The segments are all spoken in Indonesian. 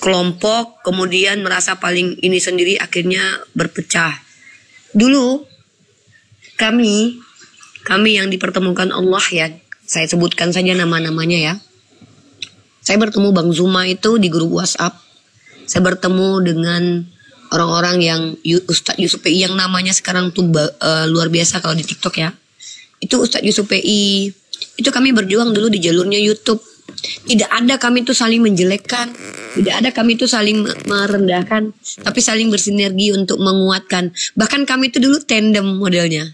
kelompok, kemudian merasa paling ini sendiri, akhirnya berpecah. Dulu kami yang dipertemukan Allah ya, saya sebutkan saja nama-namanya ya. Saya bertemu Bang Zuma itu di grup WhatsApp. Saya bertemu dengan orang-orang yang Ustadz Yusuf PI yang namanya sekarang tuh luar biasa kalau di TikTok ya. Itu Ustadz Yusuf PI. Itu kami berjuang dulu di jalurnya YouTube. Tidak ada kami tuh saling menjelekkan, tidak ada kami tuh saling merendahkan, tapi saling bersinergi untuk menguatkan. Bahkan kami tuh dulu tandem modelnya.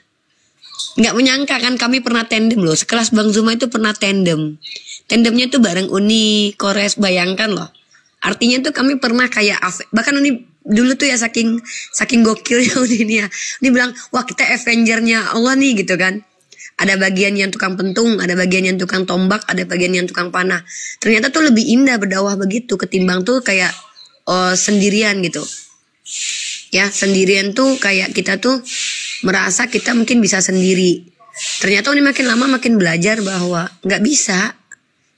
Nggak menyangka kan kami pernah tandem loh. Sekelas Bang Zuma itu pernah tandem. Tandemnya tuh bareng Uni, Kores, bayangkan loh. Artinya tuh kami pernah kayak bahkan Uni dulu tuh ya saking gokilnya Uni ini ya. Uni bilang, wah kita Avengernya Allah nih gitu kan. Ada bagian yang tukang pentung, ada bagian yang tukang tombak, ada bagian yang tukang panah. Ternyata tuh lebih indah berdakwah begitu ketimbang tuh kayak sendirian gitu. Ya sendirian tuh kayak kita tuh merasa kita mungkin bisa sendiri. Ternyata ini makin lama makin belajar bahwa nggak bisa.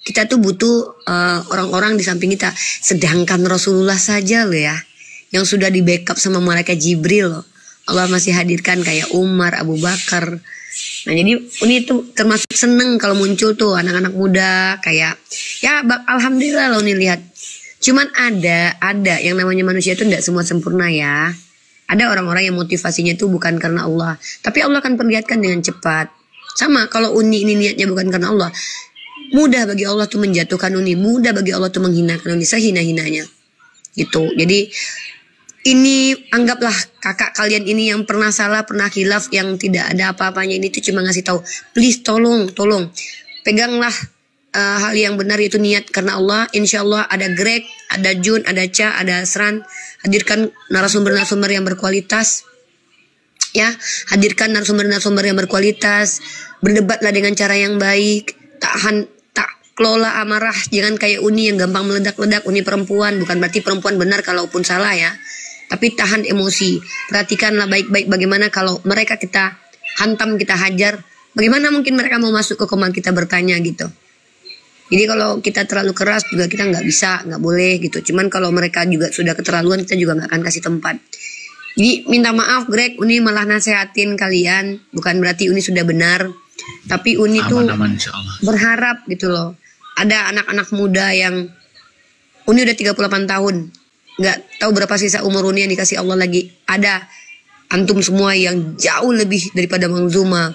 Kita tuh butuh orang-orang di samping kita. Sedangkan Rasulullah saja loh ya, yang sudah di backup sama malaikat Jibril loh. Allah masih hadirkan kayak Umar, Abu Bakar. Nah jadi Uni tuh termasuk seneng kalau muncul tuh anak-anak muda kayak ya alhamdulillah loh Uni lihat. Cuman ada yang namanya manusia itu tidak semua sempurna ya. Ada orang-orang yang motivasinya itu bukan karena Allah, tapi Allah akan perlihatkan dengan cepat. Sama kalau Uni ini niatnya bukan karena Allah, mudah bagi Allah tuh menjatuhkan Uni, mudah bagi Allah tuh menghinakan Uni sehina-hinanya. Gitu. Jadi ini anggaplah kakak kalian ini yang pernah salah, pernah khilaf, yang tidak ada apa-apanya, ini tuh cuma ngasih tahu, please tolong peganglah hal yang benar, itu niat karena Allah. Insya Allah ada Greg, ada Jun, ada Cha, ada Sran. Hadirkan narasumber-narasumber yang berkualitas, ya. Hadirkan narasumber-narasumber yang berkualitas. Berdebatlah dengan cara yang baik. Tak kelola amarah. Jangan kayak Uni yang gampang meledak-ledak. Uni perempuan, bukan berarti perempuan benar kalaupun salah ya. Tapi tahan emosi. Perhatikanlah baik-baik bagaimana kalau mereka kita hantam, kita hajar. Bagaimana mungkin mereka mau masuk ke koma kita bertanya gitu. Jadi kalau kita terlalu keras juga kita nggak bisa, nggak boleh gitu. Cuman kalau mereka juga sudah keterlaluan, kita juga nggak akan kasih tempat. Jadi minta maaf Greg, Uni malah nasehatin kalian. Bukan berarti Uni sudah benar. Tapi Uni tuh berharap gitu loh. Ada anak-anak muda yang Uni udah 38 tahun. Nggak tahu berapa sisa umur Uni yang dikasih Allah lagi. Ada antum semua yang jauh lebih daripada Bang Zuma.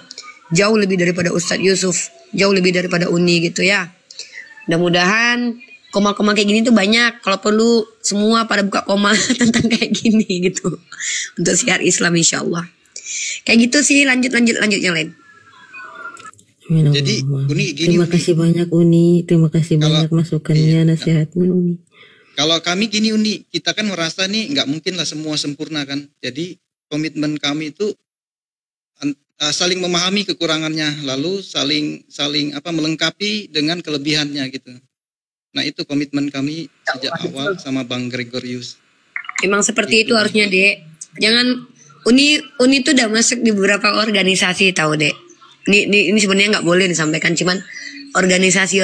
Jauh lebih daripada Ustadz Yusuf. Jauh lebih daripada Uni gitu ya. Mudah-mudahan koma-koma kayak gini tuh banyak. Kalau perlu semua pada buka koma tentang kayak gini gitu. Untuk siar Islam insya Allah. Kayak gitu sih, lanjut yang lain. Jadi Uni gini. Terima kasih banyak Uni. Terima kasih banyak masukannya, nasihatnya Uni. Kalau kami gini Uni, kita kan merasa nih nggak mungkin lah semua sempurna kan. Jadi komitmen kami itu saling memahami kekurangannya, lalu saling melengkapi dengan kelebihannya gitu. Nah itu komitmen kami sejak awal sama Bang Gregorius. Emang seperti itu harusnya Dek. Jangan Uni tuh udah masuk di beberapa organisasi tahu Dek. Ini sebenarnya nggak boleh disampaikan, cuman organisasi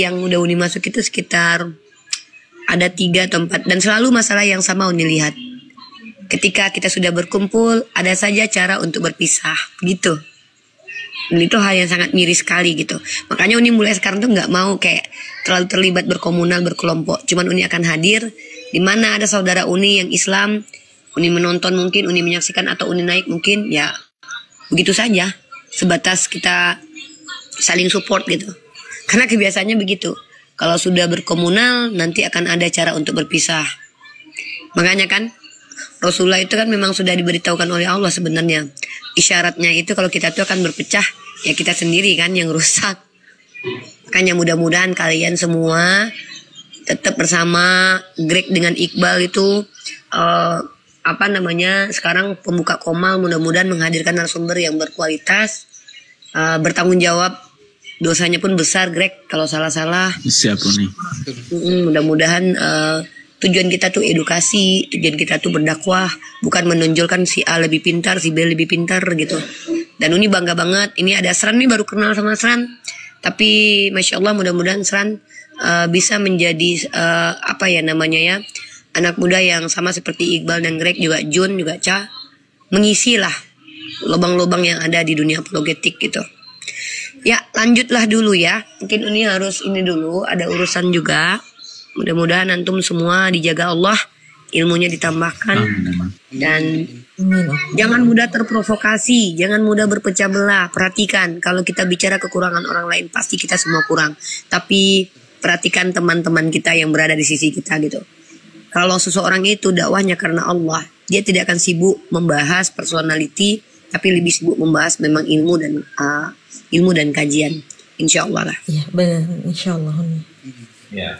yang udah Uni masuk itu sekitar ada 3 atau 4 dan selalu masalah yang sama Uni lihat. Ketika kita sudah berkumpul, ada saja cara untuk berpisah, gitu. Dan itu hal yang sangat miris sekali gitu. Makanya Uni mulai sekarang tuh nggak mau kayak terlalu terlibat berkomunal, berkelompok. Cuman Uni akan hadir di mana ada saudara Uni yang Islam, Uni menonton mungkin, Uni menyaksikan atau Uni naik mungkin, ya begitu saja. Sebatas kita saling support gitu. Karena kebiasaannya begitu. Kalau sudah berkomunal, nanti akan ada cara untuk berpisah. Makanya kan Rasulullah itu kan memang sudah diberitahukan oleh Allah sebenarnya. Isyaratnya itu kalau kita tuh akan berpecah, ya kita sendiri kan yang rusak. Makanya mudah-mudahan kalian semua tetap bersama. Greg dengan Iqbal itu sekarang pembuka Komal, mudah-mudahan menghadirkan narasumber yang berkualitas, bertanggung jawab. Dosanya pun besar Greg kalau salah-salah. Siap nih. Mudah-mudahan tujuan kita tuh edukasi, tujuan kita tuh berdakwah, bukan menonjolkan si A lebih pintar, si B lebih pintar gitu. Dan Uni bangga banget, ini ada Sran nih, baru kenal sama Sran. Tapi Masya Allah mudah-mudahan Sran bisa menjadi apa ya namanya ya, anak muda yang sama seperti Iqbal dan Greg juga Jun juga Cha, mengisi lah lubang-lubang yang ada di dunia apologetik gitu. Ya lanjutlah dulu ya, mungkin ini harus ini dulu, ada urusan juga. Mudah-mudahan antum semua dijaga Allah, ilmunya ditambahkan, dan jangan mudah terprovokasi, jangan mudah berpecah belah. Perhatikan, kalau kita bicara kekurangan orang lain pasti kita semua kurang, tapi perhatikan teman-teman kita yang berada di sisi kita gitu. Kalau seseorang itu dakwahnya karena Allah, dia tidak akan sibuk membahas personality, tapi lebih sibuk membahas memang ilmu dan kajian, insya Allah lah. Ya benar, insya Allah. Ya.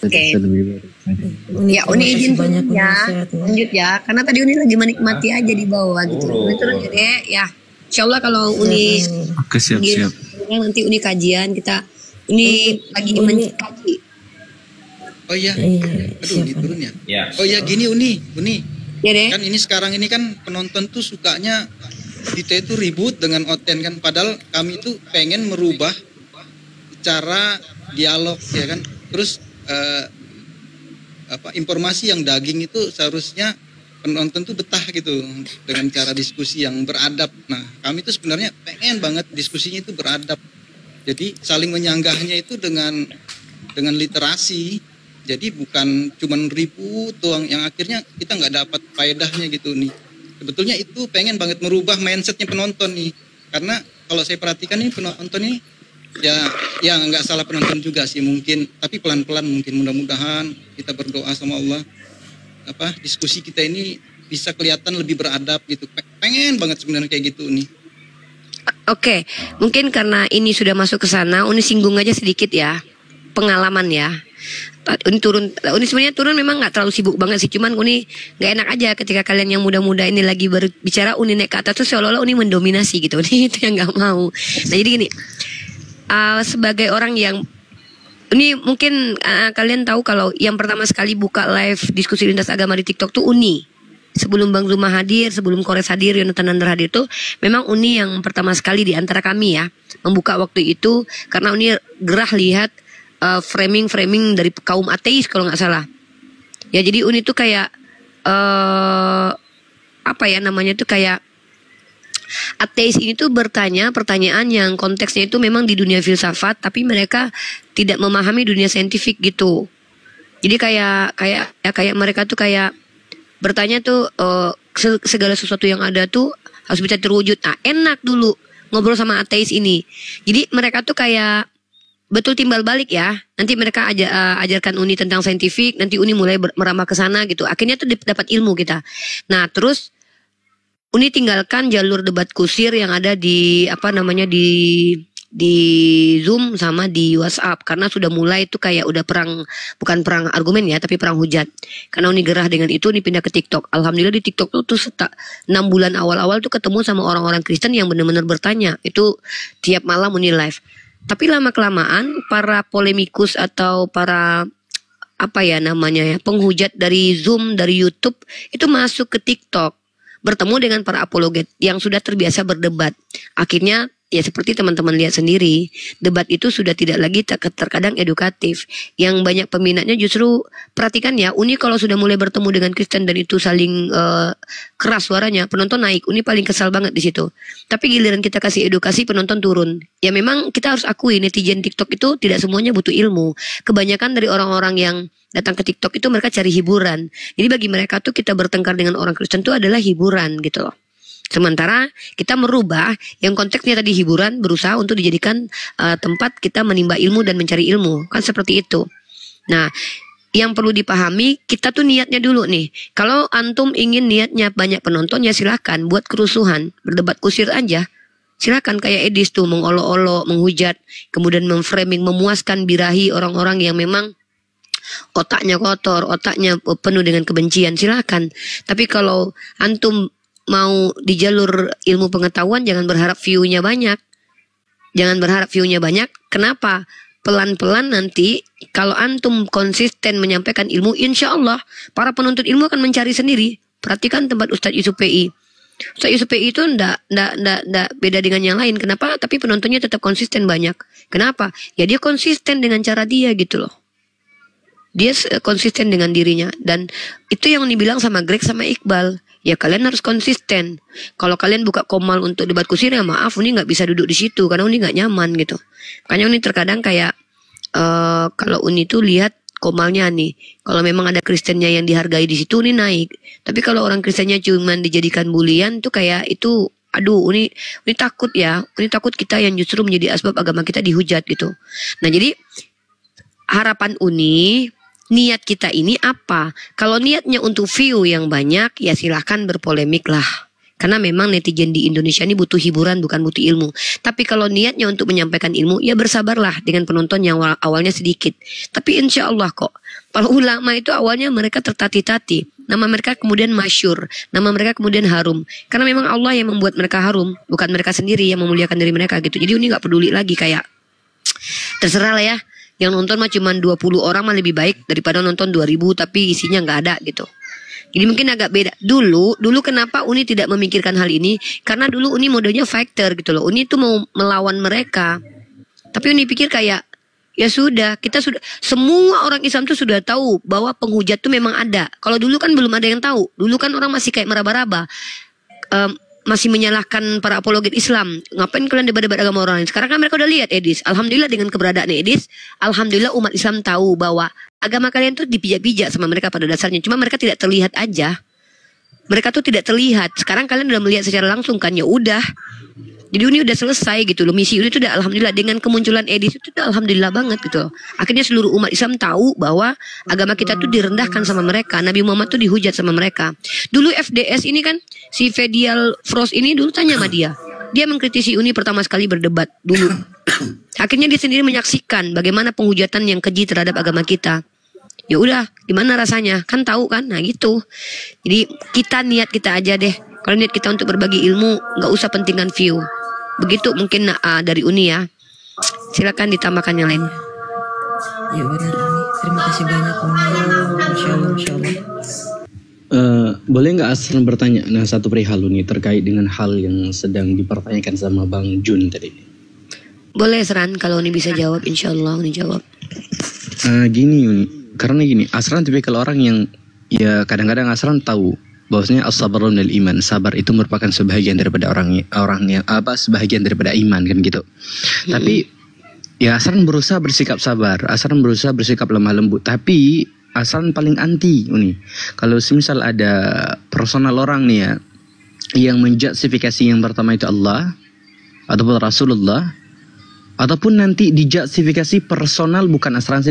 Oke. Ya Uni izin turun ya, lanjut ya, karena tadi Uni lagi menikmati aja di bawah gitu. Uni turun ya deh, ya. Insya Allah kalau Uni siap. Nanti Uni kajian kita, Uni lagi mencaji. Oh iya, aduh Uni turun ya. Oh iya gini Uni. Ya deh. Kan ini sekarang ini kan penonton tuh sukanya kita itu ribut dengan Oten kan, padahal kami tuh pengen merubah cara dialog ya kan. Terus informasi yang daging itu seharusnya penonton tuh betah gitu dengan cara diskusi yang beradab. Nah kami tuh sebenarnya pengen banget diskusinya itu beradab, jadi saling menyanggahnya itu dengan literasi, jadi bukan cuman ribut doang yang akhirnya kita nggak dapat faedahnya gitu nih. Sebetulnya itu pengen banget merubah mindsetnya penonton nih, karena kalau saya perhatikan nih penonton nih ya nggak salah penonton juga sih mungkin, tapi pelan-pelan mungkin, mudah-mudahan kita berdoa sama Allah diskusi kita ini bisa kelihatan lebih beradab gitu. Pengen banget sebenarnya kayak gitu nih. Oke, mungkin karena ini sudah masuk ke sana, Uni singgung aja sedikit ya pengalaman ya. Uni sebenarnya turun memang nggak terlalu sibuk banget sih, cuman Uni nggak enak aja ketika kalian yang muda-muda ini lagi berbicara, Uni naik ke atas tuh seolah-olah Uni mendominasi gitu. Uni itu yang nggak mau. Nah jadi gini, sebagai orang yang ini mungkin kalian tahu kalau yang pertama sekali buka live diskusi lintas agama di TikTok tuh Uni. Sebelum Bang Zuma hadir, sebelum Kores hadir, Yonatan Nandar hadir tuh memang Uni yang pertama sekali di antara kami ya membuka waktu itu, karena Uni gerah lihat framing dari kaum ateis kalau nggak salah. Ya jadi Uni tuh kayak apa ya namanya tuh kayak ateis ini tuh bertanya pertanyaan yang konteksnya itu memang di dunia filsafat, tapi mereka tidak memahami dunia saintifik gitu. Jadi kayak mereka tuh kayak bertanya tuh segala sesuatu yang ada tuh harus bisa terwujud. Nah, enak dulu ngobrol sama ateis ini. Jadi mereka tuh kayak betul timbal balik ya. Nanti mereka ajarkan Uni tentang saintifik, nanti Uni mulai merambah ke sana gitu. Akhirnya tuh dapat ilmu kita. Nah, terus Uni tinggalkan jalur debat kusir yang ada di di Zoom sama di WhatsApp, karena sudah mulai itu kayak udah bukan perang argumen ya, tapi perang hujat. Karena Uni gerah dengan itu, Uni pindah ke TikTok. Alhamdulillah di TikTok tuh 6 bulan awal-awal tuh ketemu sama orang-orang Kristen yang benar-benar bertanya. Itu tiap malam Uni live. Tapi lama-kelamaan para polemikus atau para penghujat dari Zoom, dari YouTube itu masuk ke TikTok, bertemu dengan para apologet yang sudah terbiasa berdebat. Akhirnya ya seperti teman-teman lihat sendiri, debat itu sudah tidak lagi terkadang edukatif. Yang banyak peminatnya justru, perhatikan ya, Uni kalau sudah mulai bertemu dengan Kristen dan itu saling keras suaranya, penonton naik. Uni paling kesal banget di situ. Tapi giliran kita kasih edukasi, penonton turun. Ya memang kita harus akui, netizen TikTok itu tidak semuanya butuh ilmu. Kebanyakan dari orang-orang yang datang ke TikTok itu mereka cari hiburan. Jadi bagi mereka tuh kita bertengkar dengan orang Kristen itu adalah hiburan gitu loh. Sementara kita merubah yang konteksnya tadi hiburan, berusaha untuk dijadikan tempat kita menimba ilmu dan mencari ilmu. Kan seperti itu. Nah, yang perlu dipahami, kita tuh niatnya dulu nih. Kalau antum ingin niatnya banyak penonton, ya silahkan buat kerusuhan, berdebat kusir aja. Silahkan kayak Edis tuh mengolok-olok, menghujat, kemudian memframing, memuaskan birahi orang-orang yang memang otaknya kotor, otaknya penuh dengan kebencian, silahkan. Tapi kalau antum mau di jalur ilmu pengetahuan, jangan berharap view-nya banyak. Jangan berharap view-nya banyak. Kenapa? Pelan-pelan nanti kalau antum konsisten menyampaikan ilmu, insya Allah para penuntut ilmu akan mencari sendiri. Perhatikan tempat Ustadz Yusuf PI. Ustaz Yusuf PI itu ndak beda dengan yang lain. Kenapa? Tapi penontonnya tetap konsisten banyak. Kenapa? Ya dia konsisten dengan cara dia gitu loh. Dia konsisten dengan dirinya. Dan itu yang dibilang sama Greg sama Iqbal. Ya kalian harus konsisten. Kalau kalian buka Komal untuk debat kusir, ya maaf, Uni nggak bisa duduk di situ karena Uni nggak nyaman gitu. Makanya Uni terkadang kayak kalau Uni tuh lihat Komalnya nih, kalau memang ada Kristennya yang dihargai di situ, Uni naik. Tapi kalau orang Kristennya cuma dijadikan bulian tuh kayak itu, aduh, Uni takut ya. Uni takut kita yang justru menjadi asbab agama kita dihujat gitu. Nah jadi harapan Uni, niat kita ini apa? Kalau niatnya untuk view yang banyak, ya silahkan berpolemik lah. Karena memang netizen di Indonesia ini butuh hiburan, bukan butuh ilmu. Tapi kalau niatnya untuk menyampaikan ilmu, ya bersabarlah dengan penonton yang awalnya sedikit. Tapi insya Allah kok, para ulama itu awalnya mereka tertati-tati. Nama mereka kemudian masyur, nama mereka kemudian harum. Karena memang Allah yang membuat mereka harum, bukan mereka sendiri yang memuliakan diri mereka gitu. Jadi ini gak peduli lagi kayak, terserah lah ya. Yang nonton mah cuma 20 orang mah lebih baik daripada nonton 2000 tapi isinya nggak ada gitu. Jadi mungkin agak beda. Dulu kenapa Uni tidak memikirkan hal ini? Karena dulu Uni modenya fighter gitu loh. Uni tuh mau melawan mereka. Tapi Uni pikir kayak, ya sudah, kita sudah, semua orang Islam tuh sudah tahu bahwa penghujat tuh memang ada. Kalau dulu kan belum ada yang tahu. Dulu kan orang masih kayak meraba-raba. Masih menyalahkan para apologet Islam. Ngapain kalian debat-debat agama orang lain? Sekarang kan mereka udah lihat Edis. Alhamdulillah dengan keberadaan Edis, alhamdulillah umat Islam tahu bahwa agama kalian tuh dipijak-pijak sama mereka pada dasarnya. Cuma mereka tidak terlihat aja. Mereka tuh tidak terlihat. Sekarang kalian udah melihat secara langsung kan, ya udah. Jadi Uni udah selesai gitu loh. Misi Uni itu udah alhamdulillah, dengan kemunculan Edis itu udah alhamdulillah banget gitu loh. Akhirnya seluruh umat Islam tahu bahwa agama kita tuh direndahkan sama mereka. Nabi Muhammad tuh dihujat sama mereka. Dulu FDS ini kan, si Fedial Frost ini dulu tanya sama dia. Dia mengkritisi Uni pertama sekali berdebat dulu. Akhirnya dia sendiri menyaksikan bagaimana penghujatan yang keji terhadap agama kita. Ya udah, gimana rasanya? Kan tahu kan? Nah gitu. Jadi niat kita aja deh. Kalau niat kita untuk berbagi ilmu, nggak usah pentingkan view. Begitu mungkin dari Uni ya. Silakan ditambahkan yang lain. Ya benar Uni. Terima kasih banyak Uni. Masya Allah. Boleh nggak Asran bertanya satu perihal Uni terkait dengan hal yang sedang dipertanyakan sama Bang Jun tadi? Boleh Asran, kalau Uni bisa jawab, insya Allah Uni jawab. Gini Uni, karena gini, Asran tipikal orang yang ya kadang-kadang Asran tahu bahwasanya as-sabrun minal iman, sabar itu merupakan sebahagian daripada sebahagian daripada iman kan gitu. Tapi ya Asran berusaha bersikap sabar, Asran berusaha bersikap lemah lembut, tapi Asran paling anti Uni kalau semisal ada personal orang nih ya yang menjustifikasi yang pertama itu Allah ataupun Rasulullah, ataupun nanti dijustifikasi personal bukan Asran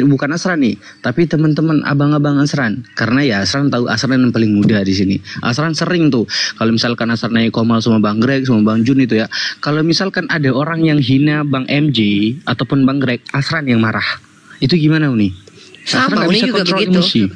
nih, tapi teman-teman abang-abang Asran. Karena ya Asran tahu Asran yang paling muda di sini. Asran sering tuh kalau misalkan Asran naik Komal sama Bang Greg sama Bang Jun itu ya, kalau misalkan ada orang yang hina Bang MJ ataupun Bang Greg, Asran yang marah. Itu gimana Uni? Sama Uni juga begitu.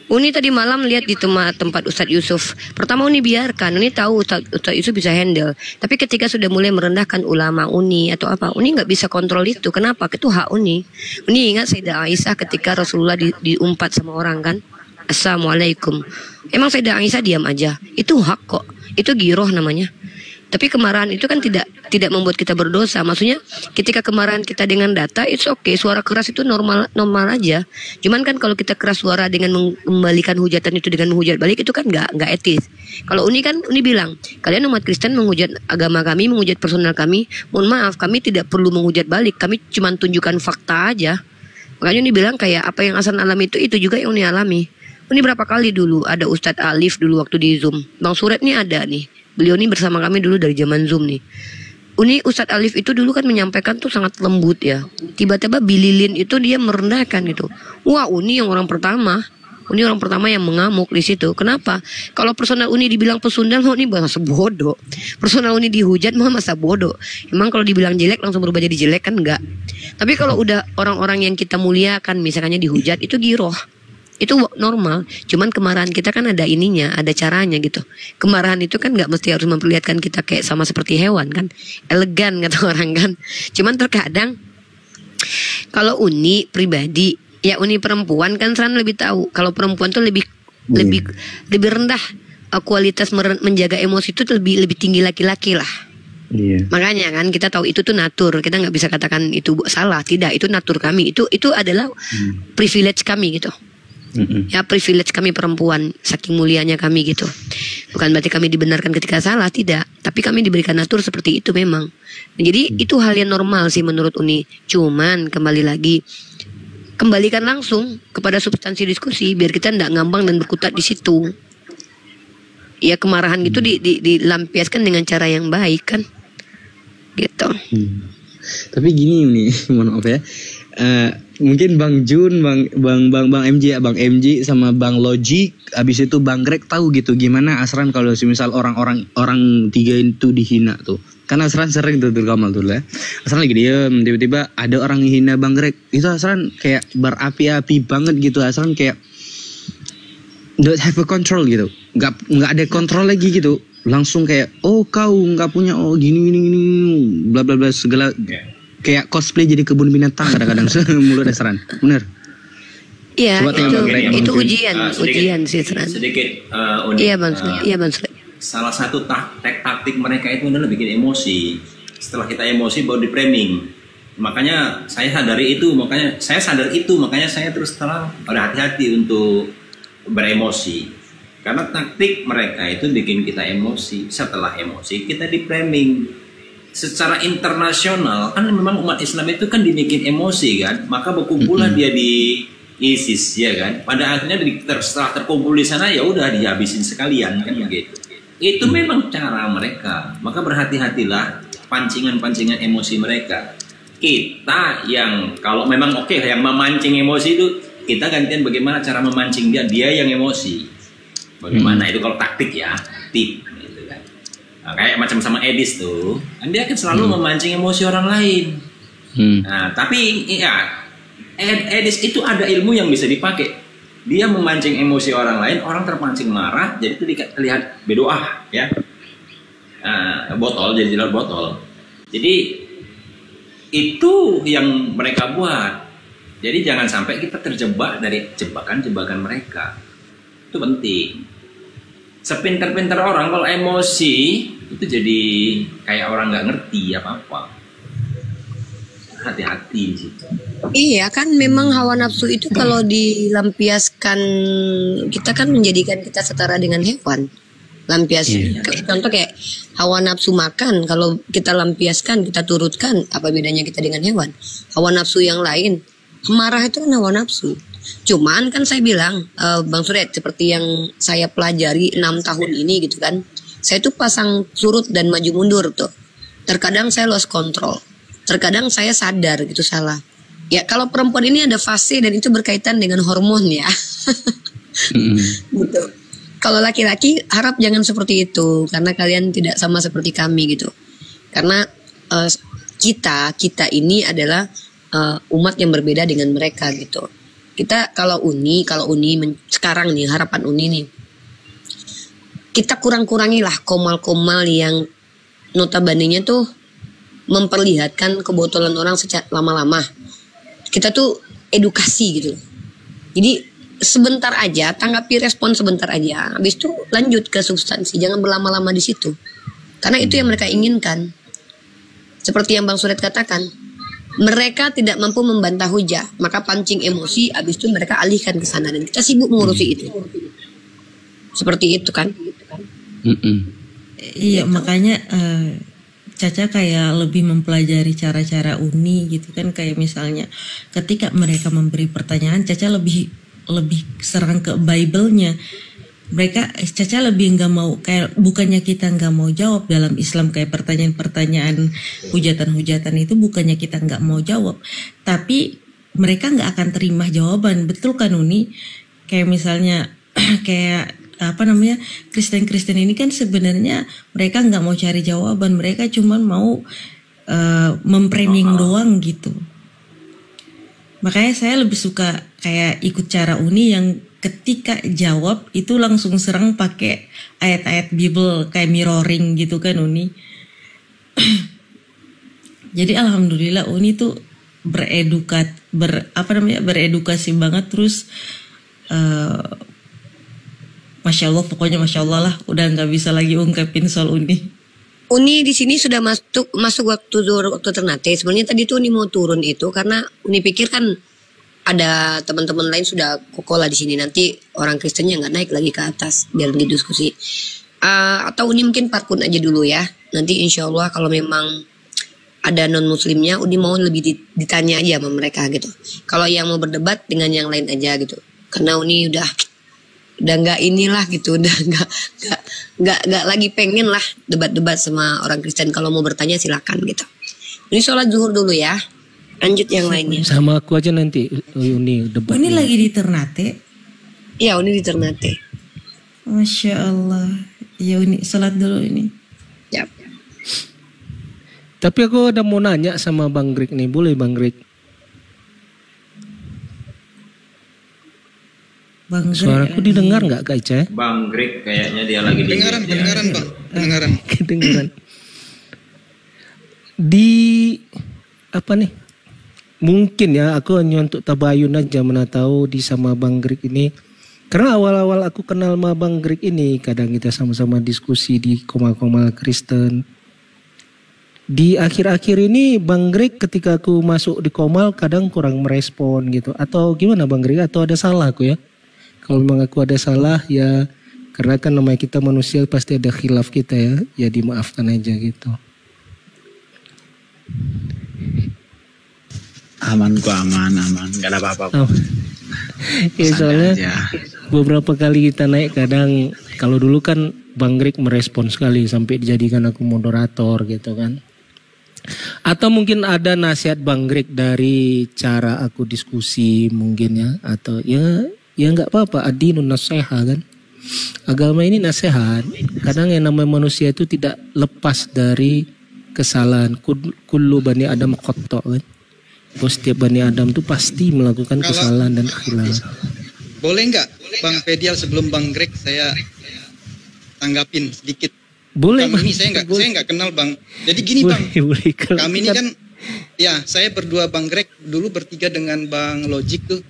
Uni tadi malam lihat di tempat Ustadz Yusuf. Pertama Uni biarkan, Uni tahu Ustadz Yusuf bisa handle. Tapi ketika sudah mulai merendahkan ulama Uni atau apa, Uni nggak bisa kontrol itu. Kenapa? Itu hak Uni. Uni ingat Sayyidah Aisyah ketika Rasulullah diumpat sama orang kan, Assalamualaikum. Emang Sayyidah Aisyah diam aja. Itu hak kok. Itu giroh namanya. Tapi kemarahan itu kan tidak membuat kita berdosa. Maksudnya ketika kemarahan kita dengan data, it's okay. Suara keras itu normal aja. Cuman kan kalau kita keras suara dengan mengembalikan hujatan itu dengan menghujat balik, itu kan nggak etis. Kalau Uni kan, Uni bilang, kalian umat Kristen menghujat agama kami, menghujat personal kami. Mohon maaf, kami tidak perlu menghujat balik. Kami cuma tunjukkan fakta aja. Makanya Uni bilang kayak apa yang Hasan alami itu juga yang Uni alami. Uni berapa kali dulu ada Ustadz Alif dulu waktu di Zoom. Bang Suret nih ada nih. Beliau ini bersama kami dulu dari zaman Zoom nih. Uni Ustadz Alif itu dulu kan menyampaikan tuh sangat lembut ya. Tiba-tiba Bililin itu dia merendahkan gitu. Wah Uni yang orang pertama. Uni orang pertama yang mengamuk di situ. Kenapa? Kalau personal Uni dibilang pesundal, Uni masa bodoh. Personal Uni dihujat masa bodoh. Emang kalau dibilang jelek langsung berubah jadi jelek kan enggak. Tapi kalau udah orang-orang yang kita muliakan misalnya dihujat, itu giroh. Itu normal, cuman kemarahan kita kan ada ininya, ada caranya gitu. Kemarahan itu kan nggak mesti harus memperlihatkan kita kayak sama seperti hewan kan, elegan kata orang kan. Cuman terkadang kalau Uni pribadi, ya Uni perempuan kan Seran lebih tahu. Kalau perempuan tuh lebih rendah kualitas menjaga emosi itu lebih tinggi laki-laki lah. Iya. Makanya kan kita tahu itu tuh natur, kita nggak bisa katakan itu salah, tidak, itu natur kami, itu adalah privilege kami gitu. Ya, privilege kami perempuan, saking mulianya kami gitu. Bukan berarti kami dibenarkan ketika salah, tidak, tapi kami diberikan natur seperti itu memang. Jadi itu hal yang normal sih menurut Uni. Cuman kembali lagi, kembalikan langsung kepada substansi diskusi biar kita tidak ngambang dan berkutat di situ. Ya, kemarahan gitu dilampiaskan dengan cara yang baik kan. Gitu. Tapi gini nih, mohon maaf ya. Mungkin Bang Jun, Bang MJ sama Bang Logic, abis itu Bang Greg tahu gitu gimana Asran kalau misal orang tiga itu dihina tuh. Karena Asran sering tuh Kamal tuh ya. Asran lagi diem, tiba-tiba ada orang hina Bang Greg. Itu Asran kayak berapi-api banget gitu. Asran kayak don't have a control gitu. Nggak ada kontrol lagi gitu. Langsung kayak kau nggak punya gini bla bla bla segala, kayak cosplay jadi kebun binatang kadang-kadang mulut Asran. Bener? Iya, itu sedikit, ujian sih Asran. Sedikit unik. Iya Bang Sule. Salah satu taktik mereka itu adalah bikin emosi. Setelah kita emosi baru di framing. Makanya saya sadar itu, makanya saya terus terang pada hati-hati untuk beremosi. Karena taktik mereka itu bikin kita emosi. Setelah emosi kita di framing. Secara internasional kan memang umat Islam itu kan dibikin emosi kan. Maka berkumpullah dia di ISIS ya kan. Pada akhirnya setelah terkumpul di sana ya udah dihabisin sekalian kan begitu. Itu memang cara mereka. Maka berhati-hatilah pancingan-pancingan emosi mereka. Kita yang kalau memang yang memancing emosi itu, kita gantian bagaimana cara memancing dia yang emosi. Bagaimana itu kalau taktik ya, tip gitu kan. Nah, kayak macam sama Edis tuh, kan dia akan selalu memancing emosi orang lain. Nah, tapi ya Edis itu ada ilmu yang bisa dipakai. Dia memancing emosi orang lain, orang terpancing marah, jadi itu terlihat berdoa ya. Botol jadi lewat botol. Jadi itu yang mereka buat. Jadi jangan sampai kita terjebak dari jebakan-jebakan mereka. Itu penting. Sepintar-pintar orang kalau emosi itu jadi kayak orang nggak ngerti apa-apa. Hati-hati sih. Iya kan, memang hawa nafsu itu kalau dilampiaskan, kita kan menjadikan kita setara dengan hewan. Contoh kayak hawa nafsu makan, kalau kita lampiaskan, kita turutkan, apa bedanya kita dengan hewan? Hawa nafsu yang lain, marah itu kan hawa nafsu. Cuman kan saya bilang, Bang Suret, seperti yang saya pelajari 6 tahun ini gitu kan, saya tuh pasang surut dan maju mundur tuh. Terkadang saya lost control, terkadang saya sadar gitu salah. Ya kalau perempuan ini ada fase dan itu berkaitan dengan hormon ya. Gitu. Kalau laki-laki harap jangan seperti itu, karena kalian tidak sama seperti kami gitu. Karena kita ini adalah umat yang berbeda dengan mereka gitu. Kita kalau uni sekarang nih, harapan uni nih, kita kurang-kurangilah komal-komal yang notabene-nya tuh memperlihatkan kebotolan orang secara lama-lama. Kita tuh edukasi gitu. Jadi sebentar aja, tanggapi respon sebentar aja, habis itu lanjut ke substansi, jangan berlama-lama di situ. Karena itu yang mereka inginkan. Seperti yang Bang Suret katakan, mereka tidak mampu membantah hujah, maka pancing emosi, habis itu mereka alihkan ke sana dan kita sibuk mengurusi itu. Seperti itu kan? Iya, makanya Caca kayak lebih mempelajari cara-cara uni gitu kan, kayak misalnya ketika mereka memberi pertanyaan, Caca lebih serang ke Bible-nya. Caca lebih nggak mau, kayak bukannya kita nggak mau jawab dalam Islam, kayak pertanyaan-pertanyaan hujatan-hujatan itu bukannya kita nggak mau jawab, tapi mereka nggak akan terima jawaban, betul kan Uni? Kayak misalnya kayak Kristen ini kan sebenarnya mereka nggak mau cari jawaban, mereka cuma mau memframing doang gitu. Makanya saya lebih suka kayak ikut cara Uni yang ketika jawab itu langsung serang pakai ayat-ayat Bible kayak mirroring gitu kan Uni. Jadi alhamdulillah Uni tuh beredukasi banget, terus Masya Allah, pokoknya Masya Allah lah, udah nggak bisa lagi ungkapin soal Uni. Uni di sini sudah masuk waktu Ternate. Sebenarnya tadi tuh Uni mau turun itu karena Uni pikir kan ada teman-teman lain sudah kokola di sini, nanti orang Kristennya nggak naik lagi ke atas biar didiskusi. Atau Uni mungkin parkun aja dulu ya. Nanti insya Allah kalau memang ada non muslimnya, Uni mau lebih ditanya aja sama mereka gitu. Kalau yang mau berdebat dengan yang lain aja gitu. Karena Uni udah nggak inilah gitu, udah nggak lagi pengen lah debat-debat sama orang Kristen. Kalau mau bertanya silakan gitu. Ini sholat zuhur dulu ya, lanjut yang lainnya. Sama aku aja nanti Uni debat. Uni lagi di Ternate. Iya, Uni di Ternate. Masya Allah. Ya Uni sholat dulu ini. Yap. Tapi aku ada mau nanya sama Bang Greg nih, boleh Bang Greg? Bang Suaraku didengar nggak Kak Ica? Bang Greg kayaknya dia lagi di Kedengaran Bang, kedengaran. Kedengaran. Di apa nih? Mungkin ya aku hanya untuk tabayun aja, mana tahu di sama Bang Greg ini. Karena awal-awal aku kenal sama Bang Greg ini, kadang kita sama-sama diskusi di Komal-Komal Kristen. Di akhir-akhir ini Bang Greg ketika aku masuk di Komal kadang kurang merespon gitu. Atau gimana Bang Greg? Atau ada salah aku ya? Kalau memang aku ada salah ya, karena kan namanya kita manusia pasti ada khilaf kita ya. Ya dimaafkan aja gitu. Aman kok, aman, gak ada apa-apa. Oh. Ya soalnya beberapa kali kita naik kadang, kalau dulu kan Bang Greg merespon sekali sampai dijadikan aku moderator gitu kan. Atau mungkin ada nasihat Bang Greg dari cara aku diskusi mungkin ya, atau ya nggak apa-apa, adinun nasihat kan. Agama ini nasihat. Kadang yang namanya manusia itu tidak lepas dari kesalahan. Kullu bani Adam khata' kan. Setiap bani Adam itu pasti melakukan kesalahan dan khilaf. Boleh nggak Bang Pedial sebelum Bang Greg saya tanggapin sedikit? Boleh Kami Bang. ini saya nggak kenal Bang. Jadi gini boleh, Bang, boleh. kami ini kan ya saya berdua Bang Greg dulu bertiga dengan Bang Logic tuh.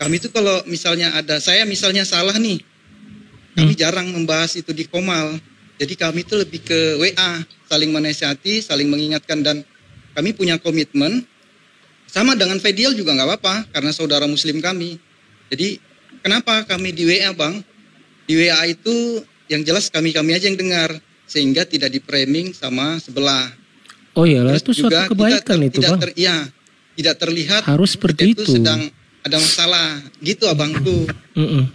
Kami tuh kalau misalnya ada saya misalnya salah nih, kami jarang membahas itu di Komal. Jadi kami tuh lebih ke WA, saling menasihati, saling mengingatkan, dan kami punya komitmen sama dengan Fedial juga nggak apa-apa karena saudara Muslim kami. Jadi kenapa kami di WA Bang? Di WA itu yang jelas kami aja yang dengar sehingga tidak di-framing sama sebelah. Oh iya lah, itu juga suatu kebaikan itu Bang. Tidak terlihat harus seperti itu. Sedang ada masalah gitu abangku.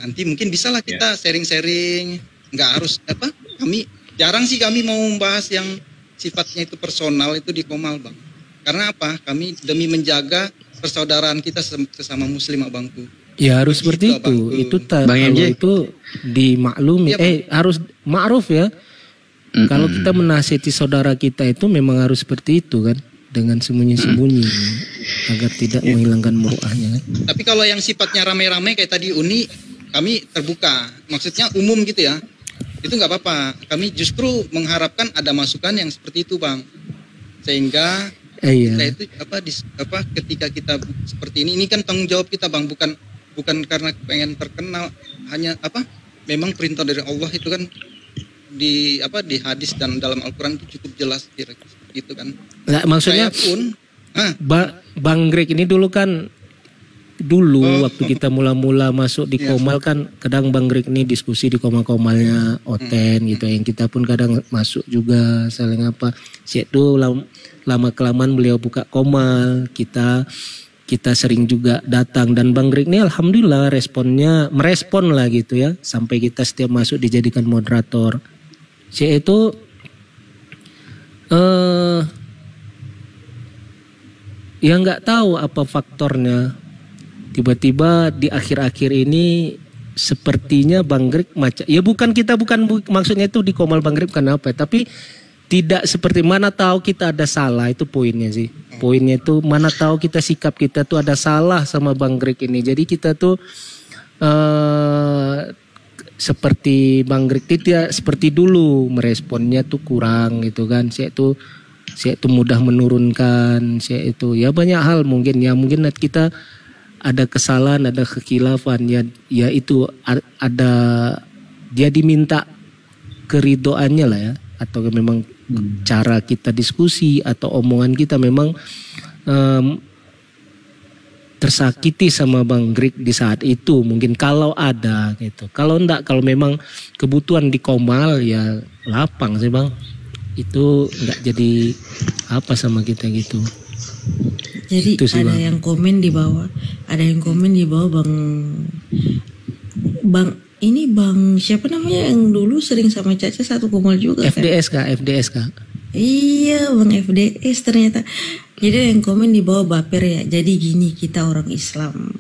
Nanti mungkin bisalah kita sharing-sharing, nggak harus apa? Kami jarang sih kami mau membahas yang sifatnya itu personal itu di Komal Bang. Karena apa? Kami demi menjaga persaudaraan kita sesama Muslim abangku. Ya harus seperti itu. Itu kalau itu dimaklumi. Harus ma'ruf ya. Kalau kita menasihati saudara kita itu memang harus seperti itu kan, dengan sembunyi-sembunyi agar tidak menghilangkan muruahnya kan. Tapi kalau yang sifatnya rame-rame kayak tadi Uni, kami terbuka. Maksudnya umum gitu ya. Itu nggak apa-apa. Kami justru mengharapkan ada masukan yang seperti itu Bang. Sehingga kita itu ketika kita seperti ini kan tanggung jawab kita Bang, bukan karena pengen terkenal, hanya memang perintah dari Allah itu kan di hadis dan dalam Al-Qur'an itu cukup jelas kira-kira gitu kan. Nggak, maksudnya Bang Greg ini dulu kan waktu kita mula-mula masuk di Komal kan kadang Bang Greg ini diskusi di Komal-Komalnya Oten gitu, yang kita pun kadang masuk juga saling itu lama kelamaan beliau buka Komal, kita sering juga datang, dan Bang Greg ini alhamdulillah merespon lah gitu ya, sampai kita setiap masuk dijadikan moderator. Itu ya nggak tahu apa faktornya, tiba-tiba di akhir-akhir ini sepertinya Bang Greg bukan maksudnya itu di Komal Bang Greg bukan apa, tapi tidak seperti mana tahu kita ada salah, itu poinnya sih. Poinnya itu mana tahu kita sikap kita tuh ada salah sama Bang Greg ini. Jadi kita tuh seperti Bang Greg tidak seperti dulu, meresponnya tuh kurang gitu kan. Saya itu mudah menurunkan, ya banyak hal mungkin kita ada kesalahan, ada kekhilafan ya itu ada dia diminta keridoannya lah ya, atau memang cara kita diskusi atau omongan kita memang tersakiti sama Bang Greg di saat itu, mungkin kalau ada gitu. Kalau enggak, kalau memang kebutuhan di Komal ya lapang sih Bang, itu enggak jadi apa sama kita gitu. Jadi Itu sih, ada Bang. yang komen di bawah, Bang ini Bang siapa namanya yang dulu sering sama Caca satu Komal juga kan? FDS Kak. Iya Bang FDS ternyata. Jadi yang komen di bawah baper ya. Jadi gini, kita orang Islam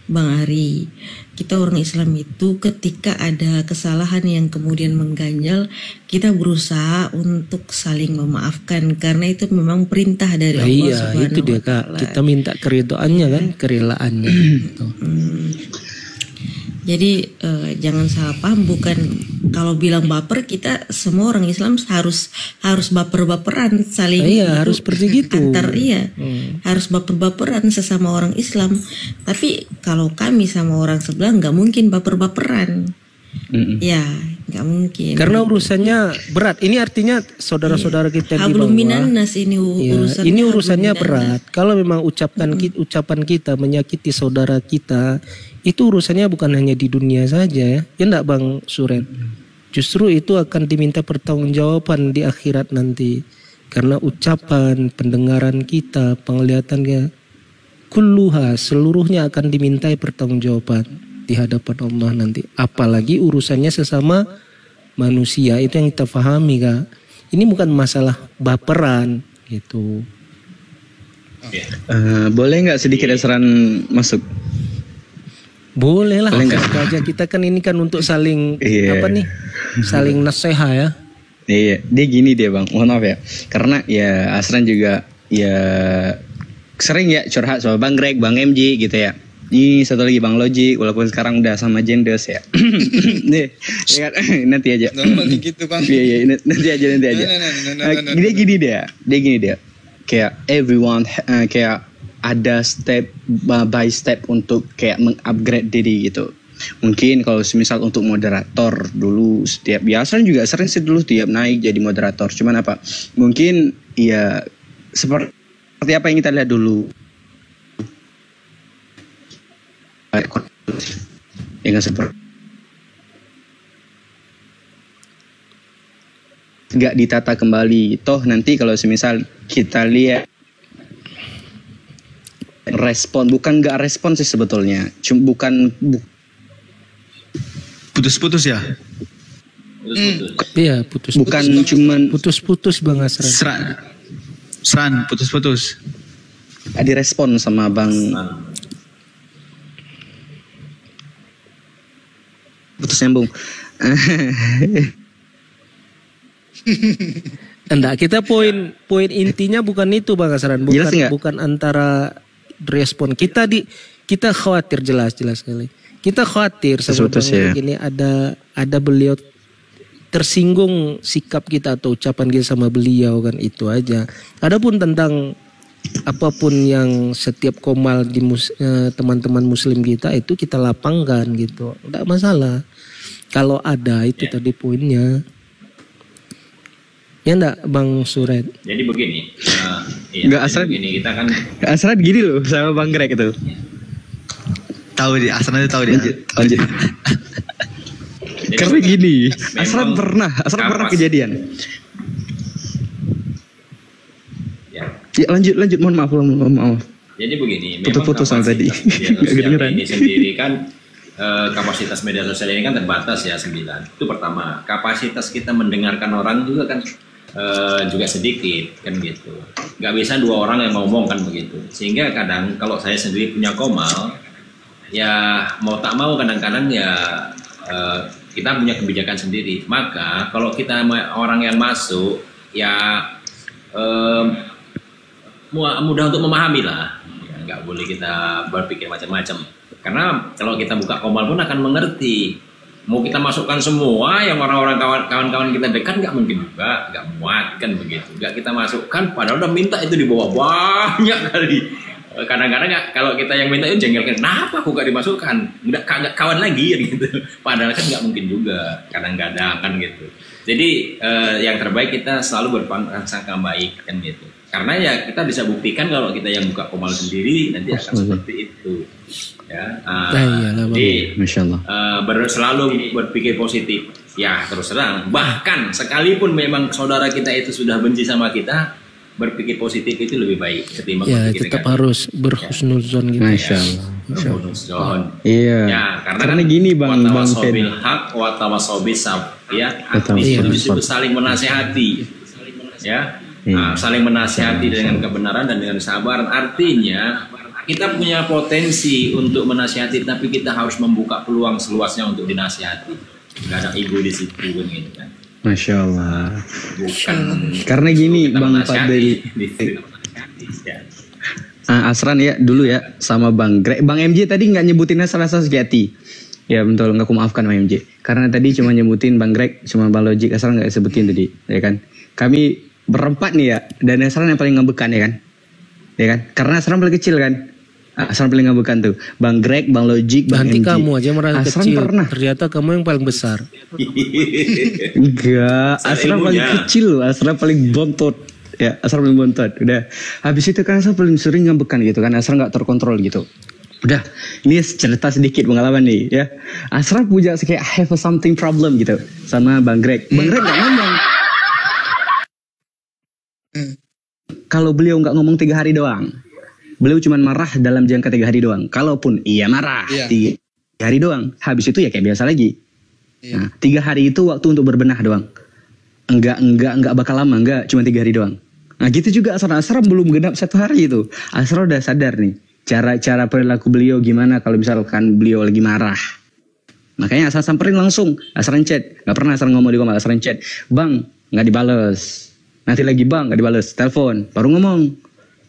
Bang Ari, kita orang Islam itu ketika ada kesalahan yang kemudian mengganjal, kita berusaha untuk saling memaafkan karena itu memang perintah dari Allah Iya Subhanahu itu dia wa Kak, Ta'ala. kita minta keridoannya kan, kerelaannya gitu. Jadi jangan salah paham, bukan kalau bilang baper kita semua orang Islam harus baper-baperan saling Harus seperti gitu. Harus baper-baperan sesama orang Islam. Tapi kalau kami sama orang sebelah nggak mungkin baper-baperan. Ya nggak mungkin. Karena urusannya berat. Ini artinya saudara-saudara kita di Hablum bawah. minannas ini urusannya. Ini urusannya hablum minannas. berat. Kalau memang ucapan kita menyakiti saudara kita, itu urusannya bukan hanya di dunia saja ya. Ya enggak Bang Suren? Justru itu akan diminta pertanggungjawaban di akhirat nanti. Karena ucapan, pendengaran kita, penglihatannya, kulluha, seluruhnya akan dimintai pertanggungjawaban di hadapan Allah nanti. Apalagi urusannya sesama manusia, itu yang kita pahami Kak. Ini bukan masalah baperan gitu. Boleh nggak sedikit saran masuk? Boleh lah, Boleh nggak? aja kita kan ini kan untuk saling Iya. apa nih, saling nasihat ya. Iya, dia gini dia Bang, mohon maaf ya. Karena ya Asran juga ya sering ya curhat sama Bang Greg, Bang MJ gitu ya. Ini satu lagi Bang Logic, walaupun sekarang udah sama Jendes ya. Nih, ya kan? Nanti aja. gitu Bang. Iya, nanti aja. No. Dia gini dia. Kayak everyone kayak ada step by step untuk kayak mengupgrade diri gitu. Mungkin kalau semisal untuk moderator dulu setiap biasa juga sering sih dulu tiap naik jadi moderator. Cuman apa? Mungkin ya seperti apa yang kita lihat dulu. Yang seperti nggak ditata kembali. Toh nanti kalau semisal kita lihat respon, bukan nggak respon sih sebetulnya, Putus-putus ya? Iya, putus. bukan cuman Putus-putus Bang Asran. Sran, putus-putus. direspon sama Bang. Putus nyambung. Enggak, kita poin intinya bukan itu Bang Asran, Jelas nggak? bukan antara respon kita khawatir jelas sekali. Kita khawatir sama Putus Bang ya. ini ada beliau tersinggung sikap kita atau ucapan kita sama beliau kan, itu aja. Adapun tentang apapun yang setiap Komal di teman-teman muslim kita itu kita lapangkan gitu, enggak masalah. Kalau ada itu tadi poinnya. Ya enggak Bang Suren? Jadi begini, Nggak, Asran. begini kita kan Asran gini loh sama Bang Greg itu. Tahu dia, Asran itu tahu dia. Lanjut. jadi Karena gini, memang Asran pernah kapas- kejadian. Ya. Ya lanjut, mohon maaf. Jadi begini, Putus-putus sama tadi. media Nggak sosial kedengeran. ini sendiri kan kapasitas media sosial ini kan terbatas ya 9. Itu pertama. Kapasitas kita mendengarkan orang juga kan juga sedikit kan gitu. Nggak bisa 2 orang yang ngomong kan begitu. Sehingga kadang kalau saya sendiri punya Komal, ya mau tak mau kadang-kadang ya kita punya kebijakan sendiri. Maka kalau kita orang yang masuk ya mudah untuk memahami lah. Ya, nggak boleh kita berpikir macam-macam. Karena kalau kita buka Komal pun akan mengerti. Mau kita masukkan semua yang orang-orang kawan-kawan kita dekat nggak mungkin juga, nggak muat kan begitu. Nggak kita masukkan, padahal udah minta itu di bawah banyak kali. Kadang-kadang kalau kita yang minta itu jengkel, kenapa aku gak dimasukkan? Nggak kawan lagi gitu. Padahal kan nggak mungkin juga. Kadang-kadang kan gitu. Jadi yang terbaik kita selalu berprasangka baik kan gitu. Karena ya kita bisa buktikan kalau kita yang buka komal sendiri nanti akan seperti itu. Ya. Jadi Masya Allah. Selalu berpikir positif. Ya terus terang. Bahkan sekalipun memang saudara kita itu sudah benci sama kita, berpikir positif itu lebih baik ketimbang ya tetap harus berhusnuzon gitu. Masya Allah. Berhusnuzon. Iya. Ya, karena gini Bang watawasobil hak watawasobil sab. Ya, itu disebut saling menasehati. Ya, saling menasehati dengan kebenaran dan dengan kesabaran. Artinya kita punya potensi untuk menasehati, tapi kita harus membuka peluang seluasnya untuk dinasehati. Gak ada ego di situ kan gitu kan. Masya Allah. Bukan. Karena gini Bang Fadil. Asran ya dulu ya sama Bang Greg. Bang MJ tadi nggak nyebutin rasa sejati. Ya betul, nggak aku maafkan Bang MJ. Karena tadi cuma nyebutin Bang Greg, cuma Bang Logic, Asran nggak sebutin tadi, ya kan? Kami berempat nih ya, dan Asran yang paling ngebekan ya kan? Ya kan? Karena Asran paling kecil kan? Asran paling ngebekan tuh. Bang Greg, Bang Logic, Bang Nanti MJ. kamu aja merasa Asran kecil. Pernah. Ternyata kamu yang paling besar. Enggak, Asran paling kecil loh, Asran paling bontot. Ya, Asran paling bontot. Udah. Habis itu kan Asran paling sering ngebekan gitu kan, Asran nggak terkontrol gitu. Udah, ini cerita sedikit pengalaman nih ya. Asran punya kayak have a something problem gitu sama Bang Greg. Bang Greg nggak ngomong. Kalau beliau nggak ngomong 3 hari doang. Beliau cuma marah dalam jangka 3 hari doang. Kalaupun iya marah 3 hari doang. Habis itu ya kayak biasa lagi. Nah, 3 hari itu waktu untuk berbenah doang. Enggak bakal lama, enggak cuma 3 hari doang. Nah gitu juga Asran belum genap 1 hari itu. Asran udah sadar nih cara perilaku beliau gimana kalau misalkan beliau lagi marah. Makanya Asran samperin langsung, Asran chat. Gak pernah Asran ngomong di komal, Asran chat. Bang, nggak dibales. Nanti lagi bang, nggak dibales. Telepon, baru ngomong.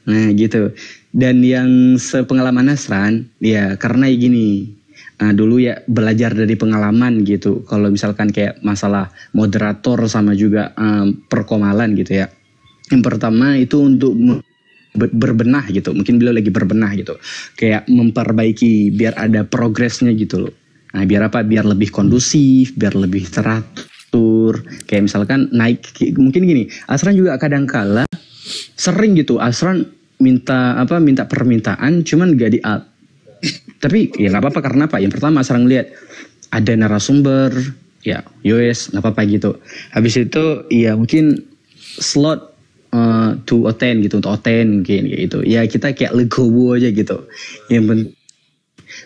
Nah gitu. Dan yang sepengalaman Asran, ya karena gini, dulu ya belajar dari pengalaman gitu. Kalau misalkan kayak masalah moderator sama juga perkomalan gitu ya. Yang pertama itu untuk berbenah gitu. Mungkin beliau lagi berbenah gitu. Kayak memperbaiki biar ada progresnya gitu loh. Nah biar apa? Biar lebih kondusif, biar lebih teratur. Kayak misalkan naik, mungkin gini. Asran juga kadang-kala sering gitu. Asran minta permintaan cuman gak di-up. Tapi ya gak apa-apa karena apa? Yang pertama Asran lihat ada narasumber, ya yowes gak apa-apa gitu. Habis itu ya mungkin slot to attend gitu, untuk attend mungkin gitu. Ya kita kayak legowo aja gitu. Yang penting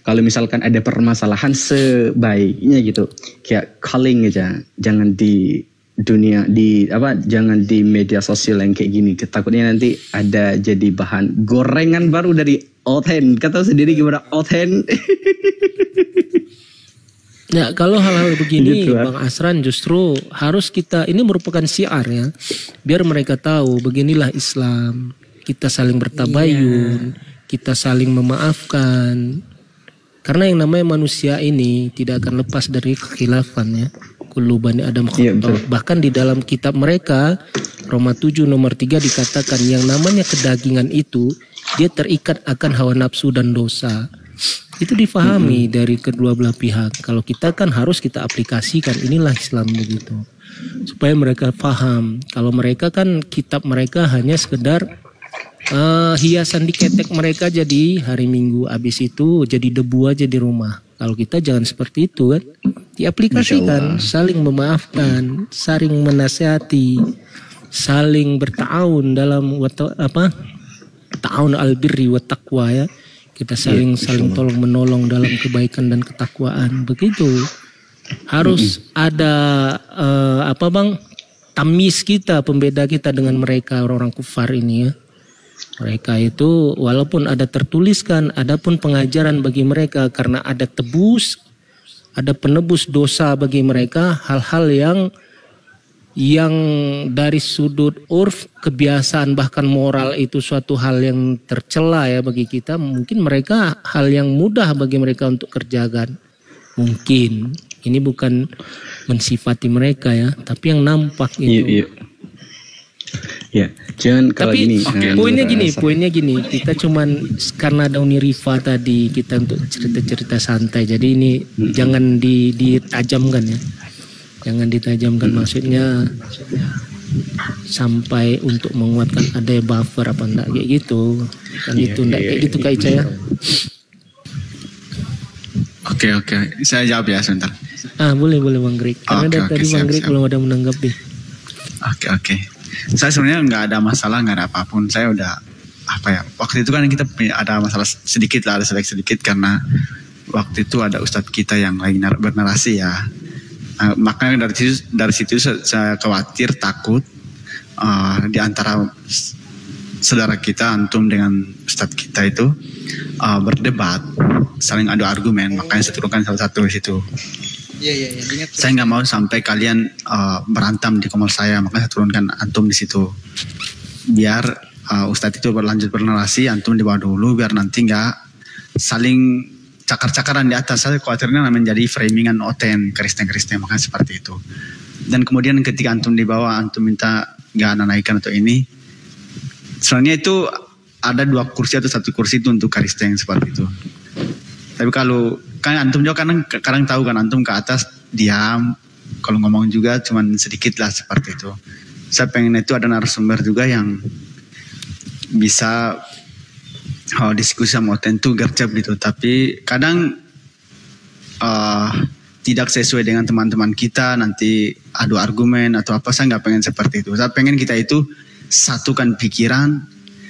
kalau misalkan ada permasalahan sebaiknya gitu kayak calling aja, jangan di jangan di media sosial yang kayak gini. Takutnya nanti ada jadi bahan gorengan baru dari Oten. Kata sendiri gimana Oten? Ya kalau hal-hal begini gitu, Bang Asran justru harus kita, ini merupakan syiar ya, biar mereka tahu beginilah Islam. Kita saling bertabayun, kita saling memaafkan. Karena yang namanya manusia ini tidak akan lepas dari kekhilafan ya. Kullu bani Adam khata'. Bahkan di dalam kitab mereka Roma 7 nomor 3 dikatakan yang namanya kedagingan itu dia terikat akan hawa nafsu dan dosa. Itu difahami dari kedua belah pihak. Kalau kita kan harus kita aplikasikan, inilah Islam begitu. Supaya mereka paham. Kalau mereka kan kitab mereka hanya sekedar hiasan di ketek mereka jadi hari Minggu, habis itu jadi debu aja di rumah. Kalau kita jangan seperti itu kan, diaplikasikan, saling memaafkan, saling menasihati, saling berta'awun dalam ta'awun al-birri wa taqwa ya. Kita saling tolong menolong dalam kebaikan dan ketakwaan. Begitu. Harus ada tamyiz kita, pembeda kita dengan mereka orang-orang kufar ini ya. Mereka itu walaupun ada tertuliskan, ada pun pengajaran bagi mereka karena ada penebus dosa bagi mereka, hal-hal yang dari sudut urf, kebiasaan bahkan moral itu suatu hal yang tercela ya bagi kita. Mungkin mereka hal yang mudah bagi mereka untuk kerjakan. Mungkin ini bukan mensifati mereka ya, tapi yang nampak itu. Ya, cuman kalau Tapi gini, poinnya gini, kita cuman karena ada Uni Rifa tadi kita untuk cerita-cerita santai. Jadi ini jangan ditajamkan ya. Jangan ditajamkan, maksudnya sampai untuk menguatkan ada buffer apa enggak kayak gitu. Kan itu enggak kayak gitu Kak Ica ya. Oke, saya jawab ya sebentar. Boleh Bang Greg. Karena dari tadi Bang Greg belum ada menanggapi. Oke. Saya sebenarnya nggak ada masalah, nggak ada apapun. Saya udah waktu itu kan kita ada masalah sedikit lah, ada sedikit karena waktu itu ada ustadz kita yang lagi bernarasi ya. Makanya dari situ saya khawatir, takut di antara saudara kita antum dengan ustadz kita itu berdebat, saling adu argumen. Makanya saya turunkan salah satu di situ. Iya. Saya nggak mau sampai kalian berantam di komol saya, makanya saya turunkan antum di situ. Biar ustadz itu berlanjut bernarasi, antum di bawah dulu, biar nanti nggak saling cakar-cakaran di atas. Saya khawatirnya menjadi framingan oten Kristen, makanya seperti itu. Dan kemudian ketika antum di bawah, antum minta nggak naikkan atau ini, sebenarnya itu ada 2 kursi atau 1 kursi itu untuk Kristen seperti itu. Tapi kalau kan antum juga kadang tahu kan, antum ke atas diam, kalau ngomong juga cuman sedikit lah seperti itu. Saya pengen itu ada narasumber juga yang bisa diskusi sama tentu gercep gitu. Tapi kadang tidak sesuai dengan teman-teman kita, nanti adu argumen atau apa. Saya nggak pengen seperti itu. Saya pengen kita itu satukan pikiran,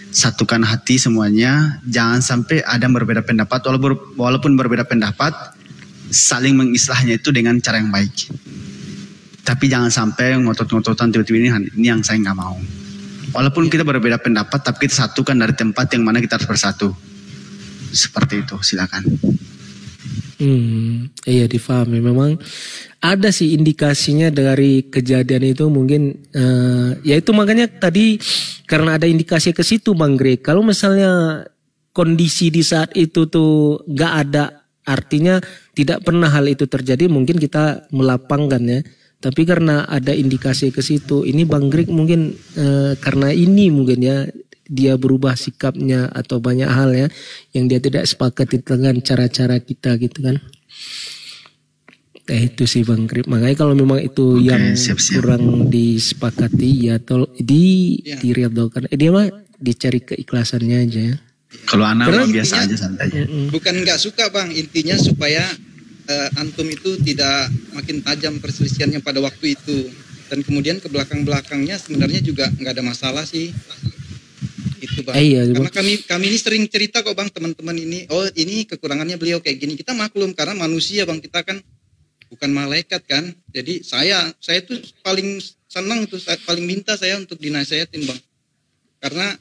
satukan hati semuanya. Jangan sampai ada berbeda pendapat, walaupun berbeda pendapat, saling mengislahnya itu dengan cara yang baik. Tapi jangan sampai ngotot-ngototan tiba-tiba, ini yang saya nggak mau. Walaupun kita berbeda pendapat, tapi kita satukan dari tempat yang mana kita harus bersatu. Seperti itu, silakan. Iya difahami. Memang ada sih indikasinya dari kejadian itu mungkin ya itu makanya tadi karena ada indikasi ke situ Bang Greg. Kalau misalnya kondisi di saat itu tuh gak ada, artinya tidak pernah hal itu terjadi, mungkin kita melapangkan ya. Tapi karena ada indikasi ke situ, ini Bang Greg mungkin karena ini mungkin ya dia berubah sikapnya atau banyak hal ya yang dia tidak sepakati dengan cara-cara kita gitu kan. Itu sih Bang Greg. Makanya kalau memang itu yang kurang disepakati ya diriadokan. Dia mah dicari keikhlasannya aja ya. Kalau anak biasa aja santai. Bukan nggak suka Bang, intinya supaya antum itu tidak makin tajam perselisihannya pada waktu itu. Dan kemudian ke belakang-belakangnya sebenarnya juga nggak ada masalah sih. Itu Bang. Iya, karena kami ini sering cerita kok Bang, teman-teman ini, ini kekurangannya beliau kayak gini. Kita maklum karena manusia Bang, kita kan bukan malaikat kan. Jadi saya tuh paling senang tuh, paling minta saya untuk dinasihatin Bang. Karena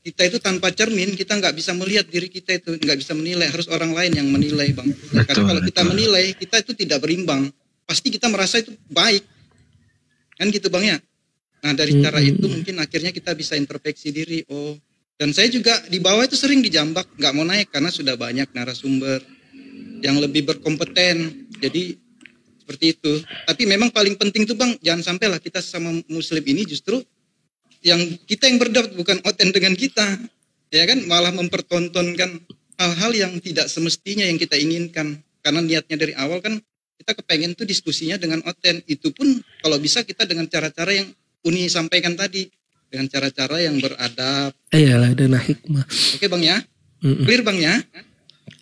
kita itu tanpa cermin, kita nggak bisa melihat diri kita itu, nggak bisa menilai, harus orang lain yang menilai Bang. Karena kalau kita menilai, kita itu tidak berimbang. Pasti kita merasa itu baik. Kan gitu Bang ya. Nah dari cara itu mungkin akhirnya kita bisa introspeksi diri. Dan saya juga di bawah itu sering dijambak, nggak mau naik karena sudah banyak narasumber yang lebih berkompeten. Jadi seperti itu. Tapi memang paling penting tuh Bang, jangan sampailah kita sama Muslim ini justru yang kita yang berdebat bukan oten dengan kita, ya kan, malah mempertontonkan hal-hal yang tidak semestinya yang kita inginkan. Karena niatnya dari awal kan kita kepengen tuh diskusinya dengan oten. Itu pun kalau bisa kita dengan cara-cara yang Uni sampaikan tadi, dengan cara-cara yang beradab. Iyalah, dan hikmah. Oke Bang ya, clear Bang ya.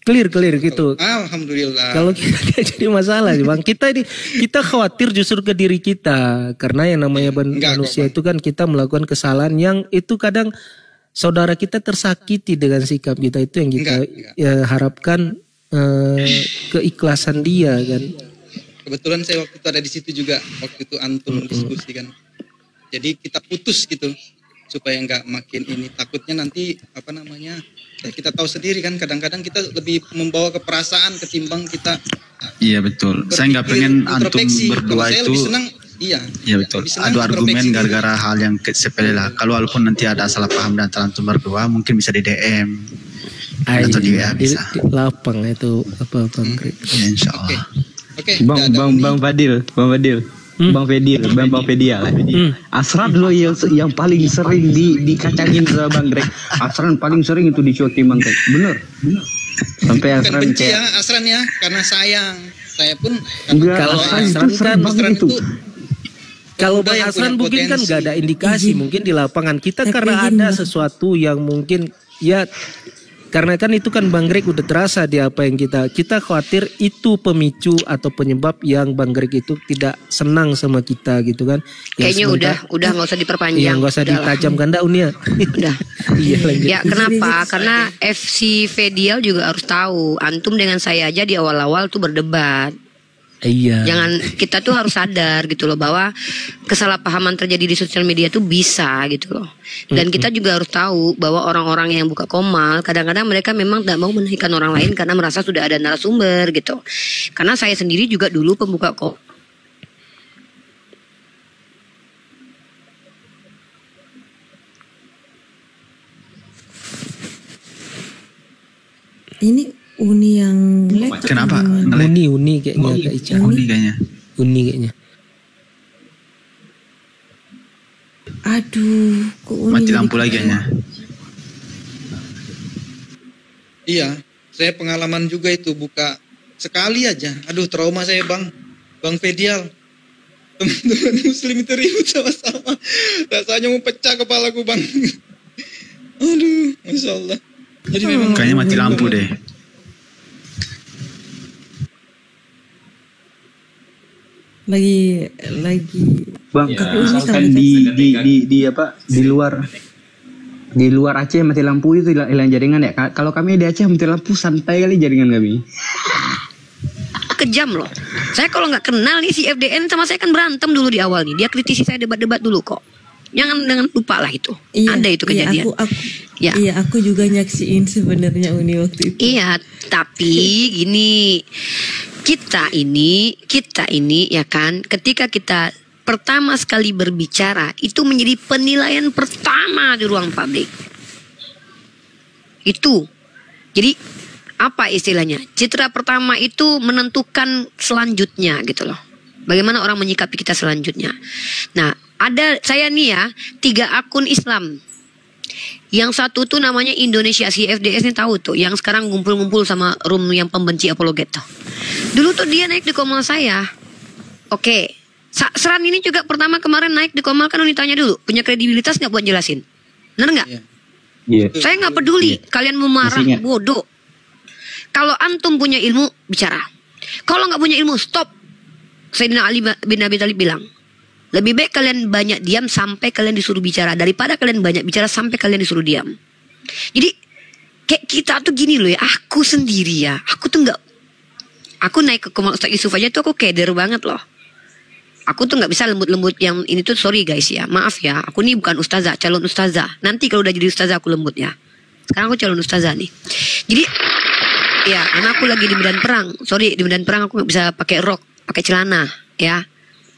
Clear gitu. Alhamdulillah. Kalau kita jadi masalah sih Bang, kita khawatir justru ke diri kita, karena yang namanya manusia itu kan kita melakukan kesalahan yang itu kadang saudara kita tersakiti dengan sikap kita, itu yang kita harapkan keikhlasan dia kan. Kebetulan saya waktu itu ada di situ juga, waktu itu antum diskusi kan. Jadi kita putus gitu supaya nggak makin ini, takutnya nanti ya kita tahu sendiri kan, kadang-kadang kita lebih membawa ke perasaan ketimbang kita. Iya betul. Saya nggak pengen antum berdua saya itu. Lebih senang, iya betul. Adu argumen gara-gara hal yang sepele lah. Kalau walaupun nanti ada salah paham dan antara antum berdua, mungkin bisa di DM atau di WA bisa. Di lapang itu apa Bang Greg? Ya, insya Allah. Oke. Bang Fadil. Bang Fedial. Asran lo yang paling sering dikacangin sama Bang Greg. Asran paling sering itu dicoki Bang Greg. Bener. Sampai Bukan Asran benci kayak ya Asran ya, karena sayang. Saya pun enggak, Kalau Asran Asran itu sering kan- banget itu. Kalau pemuda Bang yang Asran punya mungkin kan potensi. nggak ada indikasi, mungkin di lapangan kita Tapi karena gini, ada Bang. sesuatu yang mungkin ya karena kan itu kan Bang Greg udah terasa di apa yang kita khawatir itu pemicu atau penyebab yang Bang Greg itu tidak senang sama kita gitu kan. Kayaknya udah nggak usah diperpanjang. Iya nggak usah Udah lah. ditajamkan dah Unia. Udah. Iya lanjut. Ya kenapa? Karena FC Fedial juga harus tahu. Antum dengan saya aja di awal-awal tuh berdebat. Iya. Jangan, kita tuh harus sadar gitu loh bahwa kesalahpahaman terjadi di sosial media tuh bisa gitu loh. Dan kita juga harus tahu bahwa orang-orang yang buka komal kadang-kadang mereka memang tidak mau menaikkan orang lain karena merasa sudah ada narasumber gitu. Karena saya sendiri juga dulu pembuka komal. Ini Uni yang lag. Kenapa? Nge-lag? Uni kayaknya Kak Ica. Uni kayaknya. Uni kayaknya. Aduh, kok Uni Mati jadi lampu lagi kayaknya. Iya, saya pengalaman juga itu buka sekali aja. Aduh, trauma saya Bang Fedial. Teman-teman muslim itu ribut sama-sama. Rasanya mau pecah kepalaku Bang. Aduh, Masya Allah. Jadi memang Kayaknya mati lampu deh. lagi Bang, Ya, misalkan di luar Aceh mati lampu itu hilang jaringan ya. Kalau kami di Aceh mati lampu santai kali jaringan kami. Kejam loh. Saya kalau nggak kenal nih si FDN sama saya kan berantem dulu di awal nih. Dia kritisi saya debat-debat dulu kok. Jangan lupa lah itu. Ada itu kejadian. Ya. Iya, aku juga nyaksiin sebenarnya Uni waktu itu. Iya, tapi gini, kita ini ya kan, ketika kita pertama sekali berbicara itu menjadi penilaian pertama di ruang publik. Itu. Jadi apa istilahnya? Citra pertama itu menentukan selanjutnya gitu loh. Bagaimana orang menyikapi kita selanjutnya. Nah, ada saya nih ya 3 akun Islam. Yang satu tuh namanya Indonesia, si FDS nih tahu tuh, yang sekarang ngumpul-ngumpul sama room yang pembenci apologet tuh. Dulu tuh dia naik di komal saya. Oke. Seran ini juga pertama kemarin naik di komal kan ditanya dulu, punya kredibilitas nggak buat jelasin? Benar nggak? Iya. Saya nggak peduli, kalian mau marah, Masih ingat. bodoh. Kalau antum punya ilmu, bicara. Kalau nggak punya ilmu, stop. Sayyidina Ali bin Abi Thalib bilang, lebih baik kalian banyak diam sampai kalian disuruh bicara daripada kalian banyak bicara sampai kalian disuruh diam. Jadi kayak kita tuh gini loh ya, aku sendiri ya, aku tuh nggak, aku naik ke komal Ustaz Yusuf aja tuh aku keder banget loh. Aku tuh nggak bisa lembut-lembut yang ini tuh, sorry guys ya, maaf ya, aku nih bukan ustazah, calon ustazah. Nanti kalau udah jadi ustazah aku lembut ya. Sekarang aku calon ustazah nih. Jadi ya, karena aku lagi di medan perang. Sorry, di medan perang aku nggak bisa pakai rok, pakai celana, ya,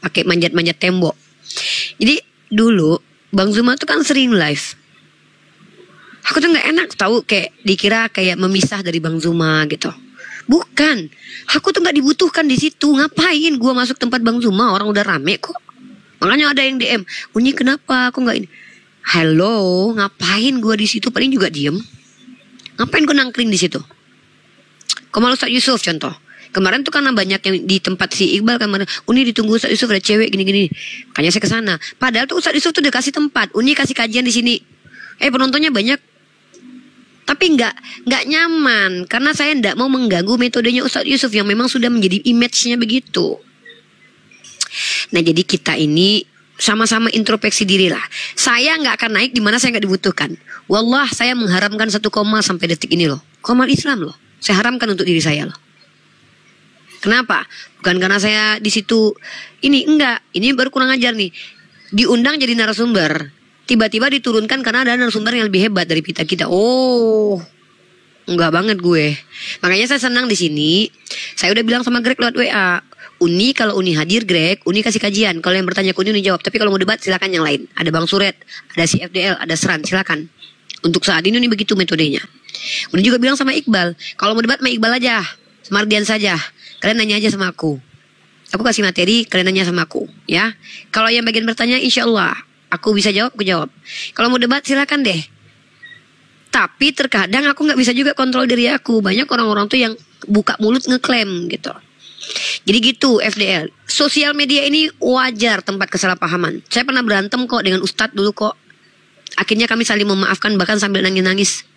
pakai manjat-manjat tembok. Jadi dulu Bang Zuma tuh kan sering live. Aku tuh nggak enak tahu kayak dikira kayak memisah dari Bang Zuma gitu. Bukan, aku tuh nggak dibutuhkan di situ. Ngapain gua masuk tempat Bang Zuma, orang udah rame kok. Makanya ada yang DM, Uni kenapa aku nggak ini? Halo, ngapain gua di situ? Paling juga diem. Ngapain gua nangkring di situ? Komal Ustaz Yusuf contoh. Kemarin tuh karena banyak yang di tempat si Iqbal kemarin, Uni ditunggu Ustaz Yusuf ada cewek gini-gini. Makanya saya ke sana. Padahal tuh Ustaz Yusuf tuh udah kasih tempat, Uni kasih kajian di sini. Penontonnya banyak. Tapi nggak nyaman karena saya nggak mau mengganggu metodenya Ustaz Yusuf yang memang sudah menjadi image-nya begitu. Nah, jadi kita ini sama-sama introspeksi diri lah. Saya nggak akan naik di mana saya nggak dibutuhkan. Wallah, saya mengharamkan 1 komal sampai detik ini loh. Komal Islam loh. Saya haramkan untuk diri saya loh. Kenapa? Bukan karena saya di situ ini enggak. Ini baru kurang ajar nih. Diundang jadi narasumber. Tiba-tiba diturunkan karena ada narasumber yang lebih hebat dari kita. Oh, enggak banget gue. Makanya saya senang di sini. Saya udah bilang sama Greg lewat WA. Uni kalau Uni hadir Greg, Uni kasih kajian. Kalau yang bertanya ke Uni jawab. Tapi kalau mau debat silakan yang lain. Ada Bang Suret, ada si FDL, ada Seran, silakan. Untuk saat ini begitu metodenya. Uni juga bilang sama Iqbal, kalau mau debat sama Iqbal aja, sama Ardian saja. Kalian nanya aja sama aku. Aku kasih materi, kalian nanya sama aku, ya. Kalau yang bagian bertanya, insya Allah aku bisa jawab, aku jawab. Kalau mau debat silakan deh. Tapi terkadang aku nggak bisa juga kontrol diri aku. Banyak orang-orang tuh yang buka mulut ngeklaim gitu. Jadi gitu FDL. Sosial media ini wajar tempat kesalahpahaman. Saya pernah berantem kok dengan Ustadz dulu kok. Akhirnya kami saling memaafkan bahkan sambil nangis-nangis.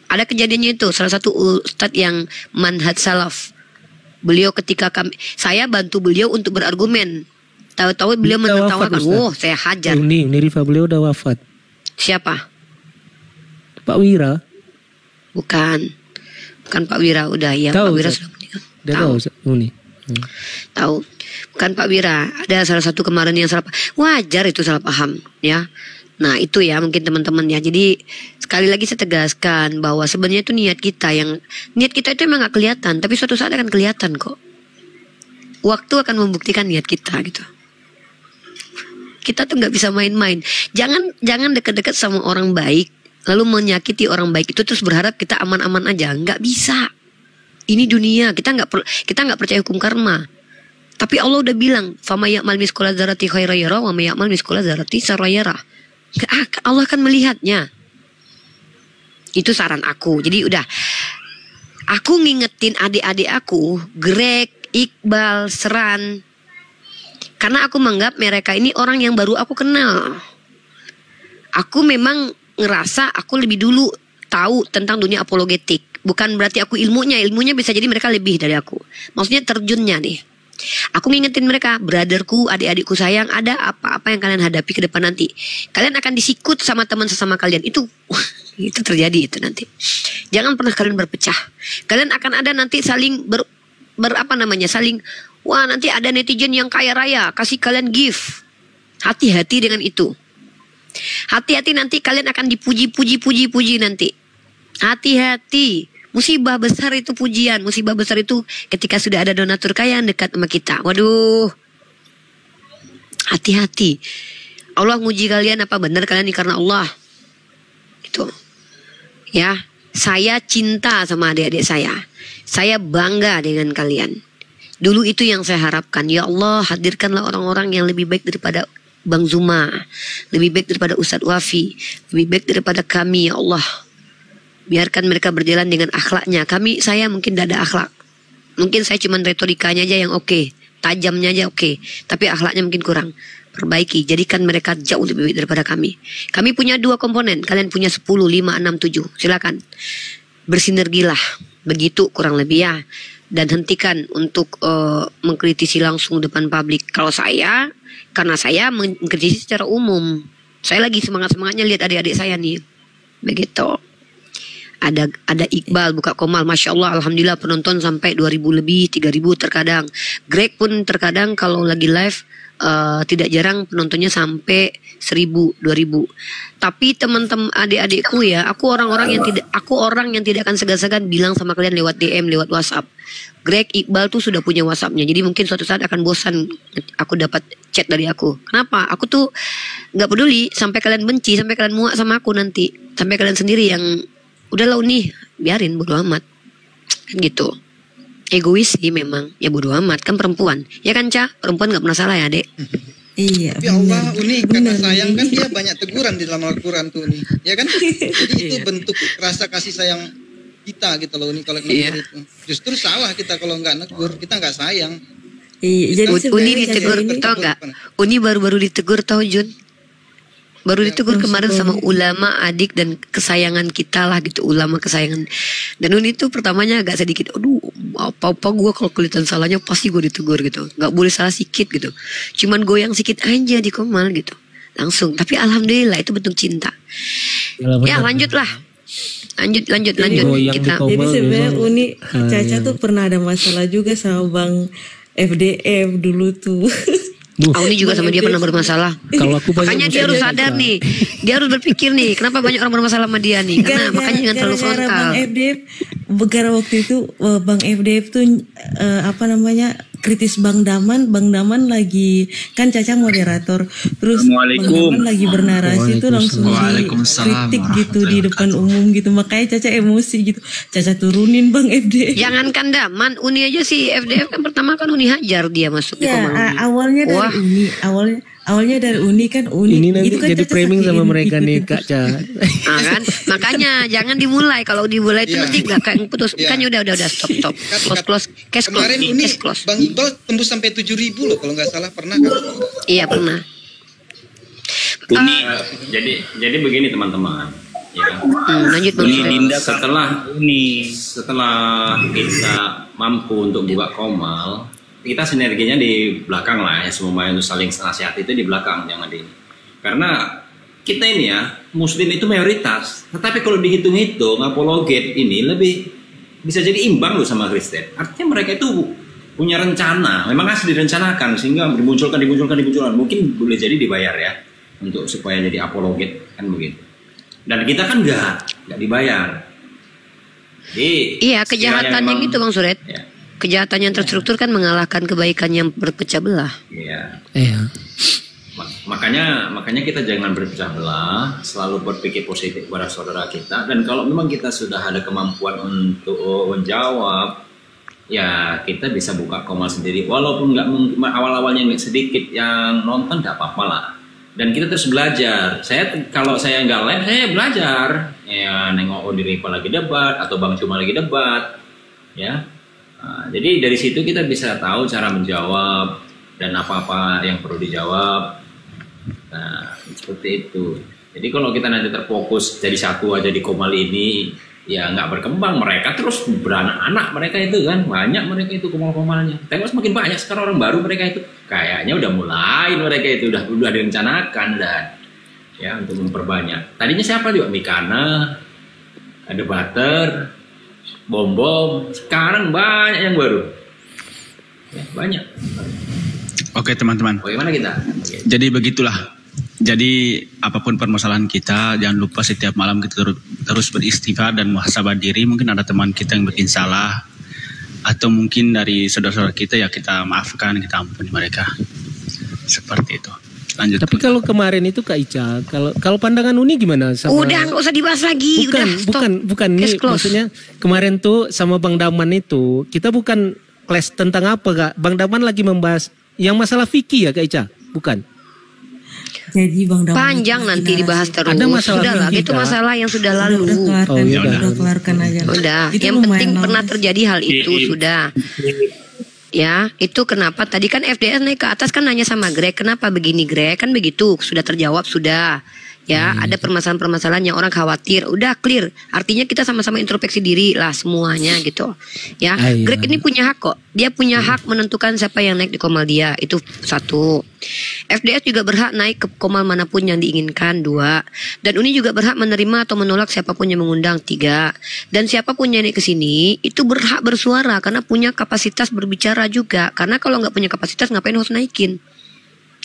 Ada kejadiannya itu. Salah satu Ustadz yang manhaj salaf. Beliau ketika saya bantu beliau untuk berargumen. Tahu-tahu beliau menertawakan. Oh, saya hajar. Ini Rifa beliau udah wafat. Siapa? Pak Wira. Bukan Pak Wira, udah ya. Tahu, Pak Wira Ustaz. sudah meninggal. Dia tahu Uni. Tahu. Bukan Pak Wira. Ada salah satu kemarin yang salah. Wajar itu salah paham, ya. Nah itu ya mungkin teman-teman ya. Jadi sekali lagi saya tegaskan bahwa sebenarnya itu niat kita itu emang gak kelihatan, tapi suatu saat akan kelihatan kok. Waktu akan membuktikan niat kita gitu. Kita tuh nggak bisa main-main. Jangan dekat-dekat sama orang baik lalu menyakiti orang baik itu terus berharap kita aman-aman aja. Nggak bisa. Ini dunia, kita nggak percaya hukum karma. Tapi Allah udah bilang, "Fama ya'mal misqala dzarrati khairan yara wa may ya'mal misqala dzarrati syarran yara." Allah akan melihatnya. Itu saran aku. Jadi udah, aku ngingetin adik-adik aku, Greg, Iqbal, Seran, karena aku menganggap mereka ini orang yang baru aku kenal. Aku memang ngerasa aku lebih dulu tahu tentang dunia apologetik. Bukan berarti aku ilmunya bisa jadi mereka lebih dari aku. Maksudnya terjunnya nih. Aku ngingetin mereka, brotherku, adik-adikku sayang, ada apa-apa yang kalian hadapi ke depan nanti. Kalian akan disikut sama teman sesama kalian. Itu terjadi itu nanti. Jangan pernah kalian berpecah. Kalian akan ada nanti saling saling, wah nanti ada netizen yang kaya raya, kasih kalian gift. Hati-hati dengan itu. Hati-hati nanti kalian akan dipuji nanti. Hati-hati. Musibah besar itu pujian. Musibah besar itu ketika sudah ada donatur kaya yang dekat sama kita. Waduh. Hati-hati. Allah nguji kalian apa benar kalian ini karena Allah. Itu. Ya. Saya cinta sama adik-adik saya. Saya bangga dengan kalian. Dulu itu yang saya harapkan. Ya Allah, hadirkanlah orang-orang yang lebih baik daripada Bang Zuma. Lebih baik daripada Ustadz Wafi. Lebih baik daripada kami, ya Allah. Biarkan mereka berjalan dengan akhlaknya. Saya mungkin tidak ada akhlak. Mungkin saya cuma retorikanya aja yang oke. Tajamnya aja oke. Tapi akhlaknya mungkin kurang. Perbaiki. Jadikan mereka jauh lebih baik daripada kami. Kami punya 2 komponen. Kalian punya 10, 5, 6, 7. Silakan. Bersinergilah. Begitu kurang lebih ya. Dan hentikan untuk mengkritisi langsung depan publik. Karena saya mengkritisi secara umum. Saya lagi semangat-semangatnya lihat adik-adik saya nih. Begitu. Ada Iqbal buka komal, Masya Allah, Alhamdulillah penonton sampai 2.000 lebih, 3.000 terkadang. Greg pun terkadang kalau lagi live tidak jarang penontonnya sampai 1.000, 2.000. Tapi teman-teman adik-adikku ya, aku orang yang tidak akan segan-segan bilang sama kalian lewat DM, lewat WhatsApp. Greg, Iqbal tuh sudah punya WhatsAppnya, jadi mungkin suatu saat akan bosan aku dapat chat dari aku. Kenapa? Aku tuh nggak peduli sampai kalian benci, sampai kalian muak sama aku nanti, sampai kalian sendiri yang udahlah nih, biarin, bodo amat. Kan gitu. Egois sih memang, ya bodo amat, kan perempuan. Ya kan, Ca? Perempuan gak pernah salah ya, Dek? Iya. Ya Allah, Uni karena sayang kan dia banyak teguran di dalam Al-Quran tuh, Uni. Ya kan? Jadi itu bentuk rasa kasih sayang kita gitu loh, Uni, kalau negur itu. Justru salah kita kalau nggak negur, kita nggak sayang. Iya, jadi Uni ditegur, tau nggak? Uni baru-baru ditegur, tau Jun? Baru ditegur kemarin sama ulama adik dan kesayangan kita lah gitu, ulama kesayangan. Dan Uni itu pertamanya agak sedikit, aduh apa-apa gue kalau kelihatan salahnya pasti gue ditegur gitu. Gak boleh salah sikit gitu. Cuman goyang sikit aja di komal gitu. Langsung, tapi alhamdulillah itu bentuk cinta. Ya lanjutlah. Lanjut kita. Jadi sebenarnya Uni, Caca tuh pernah ada masalah juga sama Bang FDF dulu tuh. Uni juga sama dia pernah bermasalah. Makanya dia harus sadar nih. Dia harus berpikir nih, kenapa banyak orang bermasalah sama dia nih? Karena makanya jangan terlalu frontal. Bang FDF, karena waktu itu Bang FDF tuh kritis Bang Daman lagi, kan Caca moderator, terus Bang Daman lagi bernarasi itu langsung dikritik gitu di depan umum gitu, makanya Caca emosi gitu. Caca turunin Bang FD. Jangankan Daman, Uni aja sih FDF kan pertama kan Uni hajar dia masuk ke Ya, Komang. awalnya dari Uni, awalnya dari Uni kan Uni. Ini nanti itu kan jadi Caca framing sama saking mereka nih Kak Ca. Nah, kan makanya jangan dimulai, kalau dimulai itu nanti nggak kayak putus. Kan udah stop close cash Kemarin close Uni cash close. Bang Iqbal tembus sampai 7.000 loh kalau nggak salah, pernah kan? Iya pernah. Uni, jadi begini teman-teman. Ya. Lanjut Bang Uni Suret. setelah kita mampu untuk buka Komal, kita sinerginya di belakang lah ya, semua untuk saling nasihat itu di belakang, jangan di. Karena kita ini ya Muslim itu mayoritas, tetapi kalau dihitung-hitung apologet ini lebih bisa jadi imbang loh sama Kristen. Artinya mereka itu punya rencana, memang harus direncanakan sehingga dimunculkan. Mungkin boleh jadi dibayar ya untuk supaya jadi apologet kan begitu. Dan kita kan nggak dibayar. Jadi Iya, kejahatan yang itu Bang Suret. Ya. Kejahatan yang terstruktur kan mengalahkan kebaikan yang berpecah belah. Iya. Iya. Makanya kita jangan berpecah belah, selalu berpikir positif kepada saudara kita. Dan kalau memang kita sudah ada kemampuan untuk menjawab, ya kita bisa buka Komal sendiri. Walaupun nggak awal-awalnya nggak sedikit yang nonton, nggak apa-apa lah. Dan kita terus belajar. Kalau saya nggak live, saya belajar. Ya nengok Odiripa lagi debat atau Bang Cuma lagi debat, ya. Nah, jadi dari situ kita bisa tahu cara menjawab dan apa-apa yang perlu dijawab. Nah, seperti itu. Jadi kalau kita nanti terfokus jadi satu aja di Komal ini, ya nggak berkembang. Mereka terus beranak-anak mereka itu kan, banyak mereka itu Komal-Komalnya. Tengok semakin banyak sekarang orang baru mereka itu. Kayaknya udah mulai mereka itu udah direncanakan dan ya untuk memperbanyak. Tadinya siapa juga Mikana, ada Butter, Bom. Sekarang banyak yang baru. Ya, banyak. Oke teman-teman. Bagaimana kita? Jadi begitulah. Jadi apapun permasalahan kita, jangan lupa setiap malam kita terus beristighfar dan muhasabah diri. Mungkin ada teman kita yang bikin salah, atau mungkin dari saudara-saudara kita ya kita maafkan, kita ampuni mereka. Seperti itu. Lanjut. Tapi kalau kemarin itu Kak Ica, kalau pandangan Uni gimana sama? Udah nggak usah dibahas lagi. Bukan nih, maksudnya kemarin tuh sama Bang Daman itu kita bukan kelas tentang apa Kak? Bang Daman lagi membahas yang masalah fikih ya Kak Ica, bukan? Jadi Bang Daman Panjang nanti dibahas terus. Ada masalah Sudahlah, fikih, itu Kak. masalah yang sudah lalu. Udah keluarkan aja. Udah, Itu yang lumayan penting lama. pernah terjadi hal itu sudah. Ya, itu kenapa tadi kan FDS naik ke atas kan nanya sama Greg, kenapa begini Greg? Kan begitu, sudah terjawab sudah. Ya, ada permasalahan-permasalahan yang orang khawatir, udah clear. Artinya kita sama-sama introspeksi diri lah semuanya gitu. Ya, Iya. Greg ini punya hak kok. Dia punya hak menentukan siapa yang naik di Komal dia. Itu satu. FDS juga berhak naik ke Komal manapun yang diinginkan, 2. Dan Uni juga berhak menerima atau menolak siapapun yang mengundang, 3. Dan siapapun yang naik ke sini itu berhak bersuara karena punya kapasitas berbicara juga. Karena kalau nggak punya kapasitas ngapain harus naikin?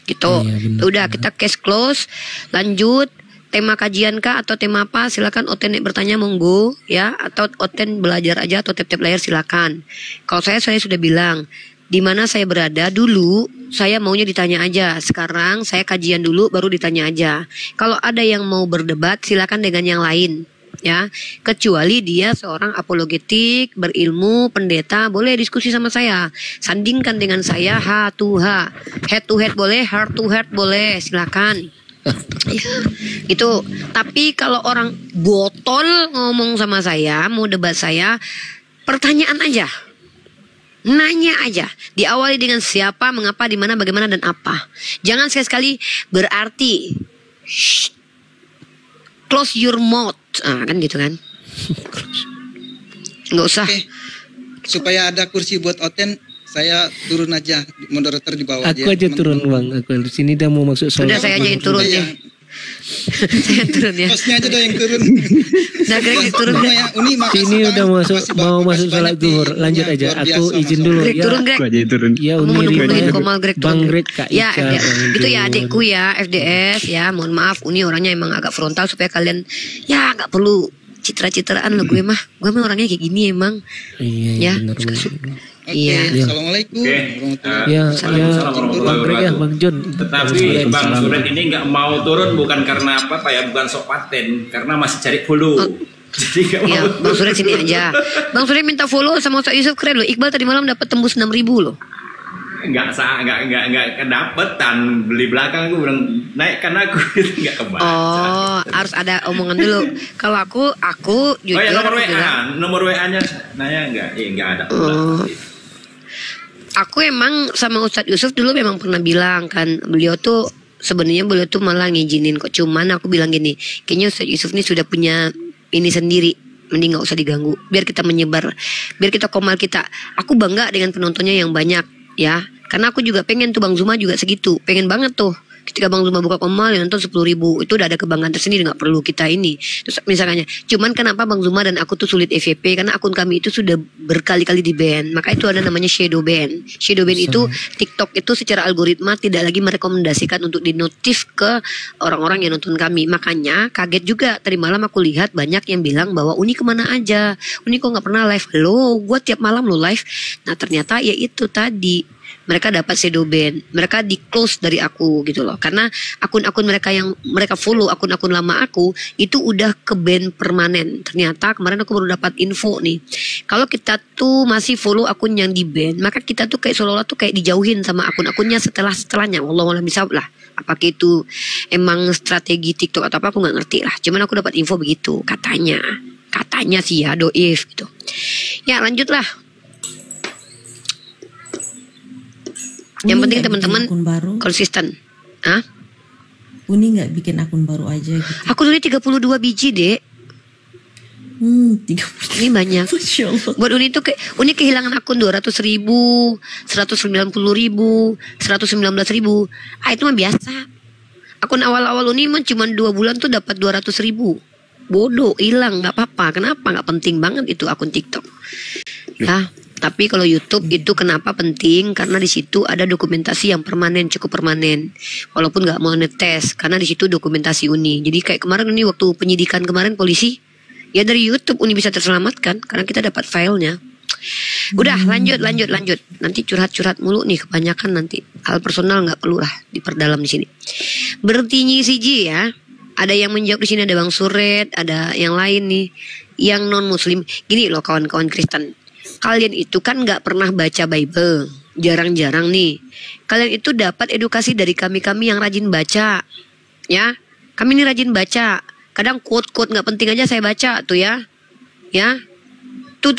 Gitu. Iya, benar. Udah kita case close. Lanjut. Tema kajian kah atau tema apa? Silakan Oten bertanya monggo ya, atau Oten belajar aja atau tap-tap layar silakan. Kalau saya sudah bilang di mana saya berada dulu, saya maunya ditanya aja. Sekarang saya kajian dulu baru ditanya aja. Kalau ada yang mau berdebat silakan dengan yang lain. Ya, kecuali dia seorang apologetik, berilmu, pendeta, boleh diskusi sama saya. Sandingkan dengan saya head to head boleh, heart to heart boleh, silakan. Ya, itu. Tapi kalau orang botol ngomong sama saya, mau debat saya, pertanyaan aja. Nanya aja. Diawali dengan siapa, mengapa, di mana, bagaimana, dan apa. Jangan sekali-sekali berarti. Shh. Close your mouth. Kan gitu kan. Nggak usah. Oke. Supaya ada kursi buat Oten, saya turun aja, moderator di bawah Aku aja turun Bang. Aku di sini dah mau masuk sholat. Sudah saya aja yang turun Iya. deh. Saya turun ya. Hostnya aja dah yang turun. Nah, Greg turun. Ya, Uni, makasih, Sini Bang. udah masuk Makasih, Bang. mau Makasih masuk sholat banyak nih. zuhur. Lanjut Ilmunya aja. luar Aku biasa, izin Mas. dulu Greg ya. turun, Greg. Aku aja turun. Ya Kamu Uni menemukan Ridwan. Komal Greg Bang turun. Greg Kak Ya, Ica. ya. Bang Itu ya Jun. adikku ya FDS ya. Mohon maaf Uni orangnya emang agak frontal supaya kalian ya nggak perlu citra-citraan loh gue mah orangnya kayak gini emang. Iya, Ya, benar. Oke, Iya. assalamualaikum. Oke. warahmatullahi Ya, Waalaikumsalam Bang Greg ya, wabarakatuh. Bang John. Tetapi Bang Suret ini nggak mau turun bukan karena apa ya, bukan sok paten, karena masih cari follow. Jadi nggak mau. Ya, Bang Suret sini aja. Bang Suret minta follow sama Ustaz Yusuf, keren loh. Iqbal tadi malam dapat tembus 6.000 loh. Nggak kedapetan, beli belakang aku bilang naikkan aku nggak kebaca. Oh, harus ada omongan dulu. Kalau aku jujur Oh ya, nomor aku WA, bilang, nomor WA-nya nanya nggak ada. aku emang sama Ustadz Yusuf dulu memang pernah bilang kan, beliau tuh malah ngizinin kok. Cuman aku bilang gini, kayaknya Ustadz Yusuf ini sudah punya ini sendiri, mending nggak usah diganggu. Biar kita menyebar, biar kita komal kita. Aku bangga dengan penontonnya yang banyak ya, karena aku juga pengen tuh Bang Zuma juga segitu, pengen banget tuh. Ketika Bang Zuma buka komal yang nonton 10.000, itu udah ada kebanggaan tersendiri, nggak perlu kita ini. Terus misalnya, cuman kenapa Bang Zuma dan aku tuh sulit FYP, karena akun kami itu sudah berkali-kali di ban. Maka itu ada namanya shadow ban. Shadow ban itu TikTok itu secara algoritma tidak lagi merekomendasikan untuk dinotif ke orang-orang yang nonton kami. Makanya kaget juga tadi malam aku lihat banyak yang bilang bahwa Uni kemana aja, Uni kok nggak pernah live. Loh, gue tiap malam lo live. Nah ternyata ya itu tadi, mereka dapat shadow ban, mereka di close dari aku gitu loh. Karena akun-akun mereka yang mereka follow, akun-akun lama aku itu udah ke ban permanen. Ternyata kemarin aku baru dapat info nih, kalau kita tuh masih follow akun yang di ban, maka kita tuh kayak seolah-olah tuh kayak dijauhin sama akun-akunnya setelahnya. Wallahualam bisa lah. Apakah itu emang strategi TikTok atau apa, aku nggak ngerti lah. Cuman aku dapat info begitu, katanya sih ya, doif gitu. Ya lanjutlah. Yang penting teman-teman konsisten. Hah? Uni nggak bikin akun baru aja gitu. Aku tulis 32 biji, Dek. 30. Ini banyak. Masya Allah. Buat Uni itu Uni kehilangan akun 200.000, 190.000, 119.000. Itu mah biasa. Akun awal-awal Uni mah cuma 2 bulan tuh dapat 200.000. Bodoh, hilang, nggak apa-apa. Kenapa? Nggak penting banget itu akun TikTok. Ya. Tapi kalau YouTube itu kenapa penting? Karena di situ ada dokumentasi yang permanen, cukup permanen. Walaupun nggak monetes, karena di situ dokumentasi Uni. Jadi kayak kemarin Uni waktu penyidikan kemarin polisi, ya dari YouTube Uni bisa terselamatkan karena kita dapat filenya. Udah lanjut. Nanti curhat mulu nih kebanyakan nanti. Hal personal nggak perlu lah diperdalam di sini. Bertinyi siji ya. Ada yang menjawab di sini, ada Bang Suret, ada yang lain nih, yang non Muslim. Gini loh kawan-kawan Kristen. Kalian itu kan gak pernah baca Bible, jarang-jarang nih. Kalian itu dapat edukasi dari kami-kami yang rajin baca, ya. Kami ini rajin baca. Kadang quote-quote gak penting aja saya baca tuh ya, ya. Tuh.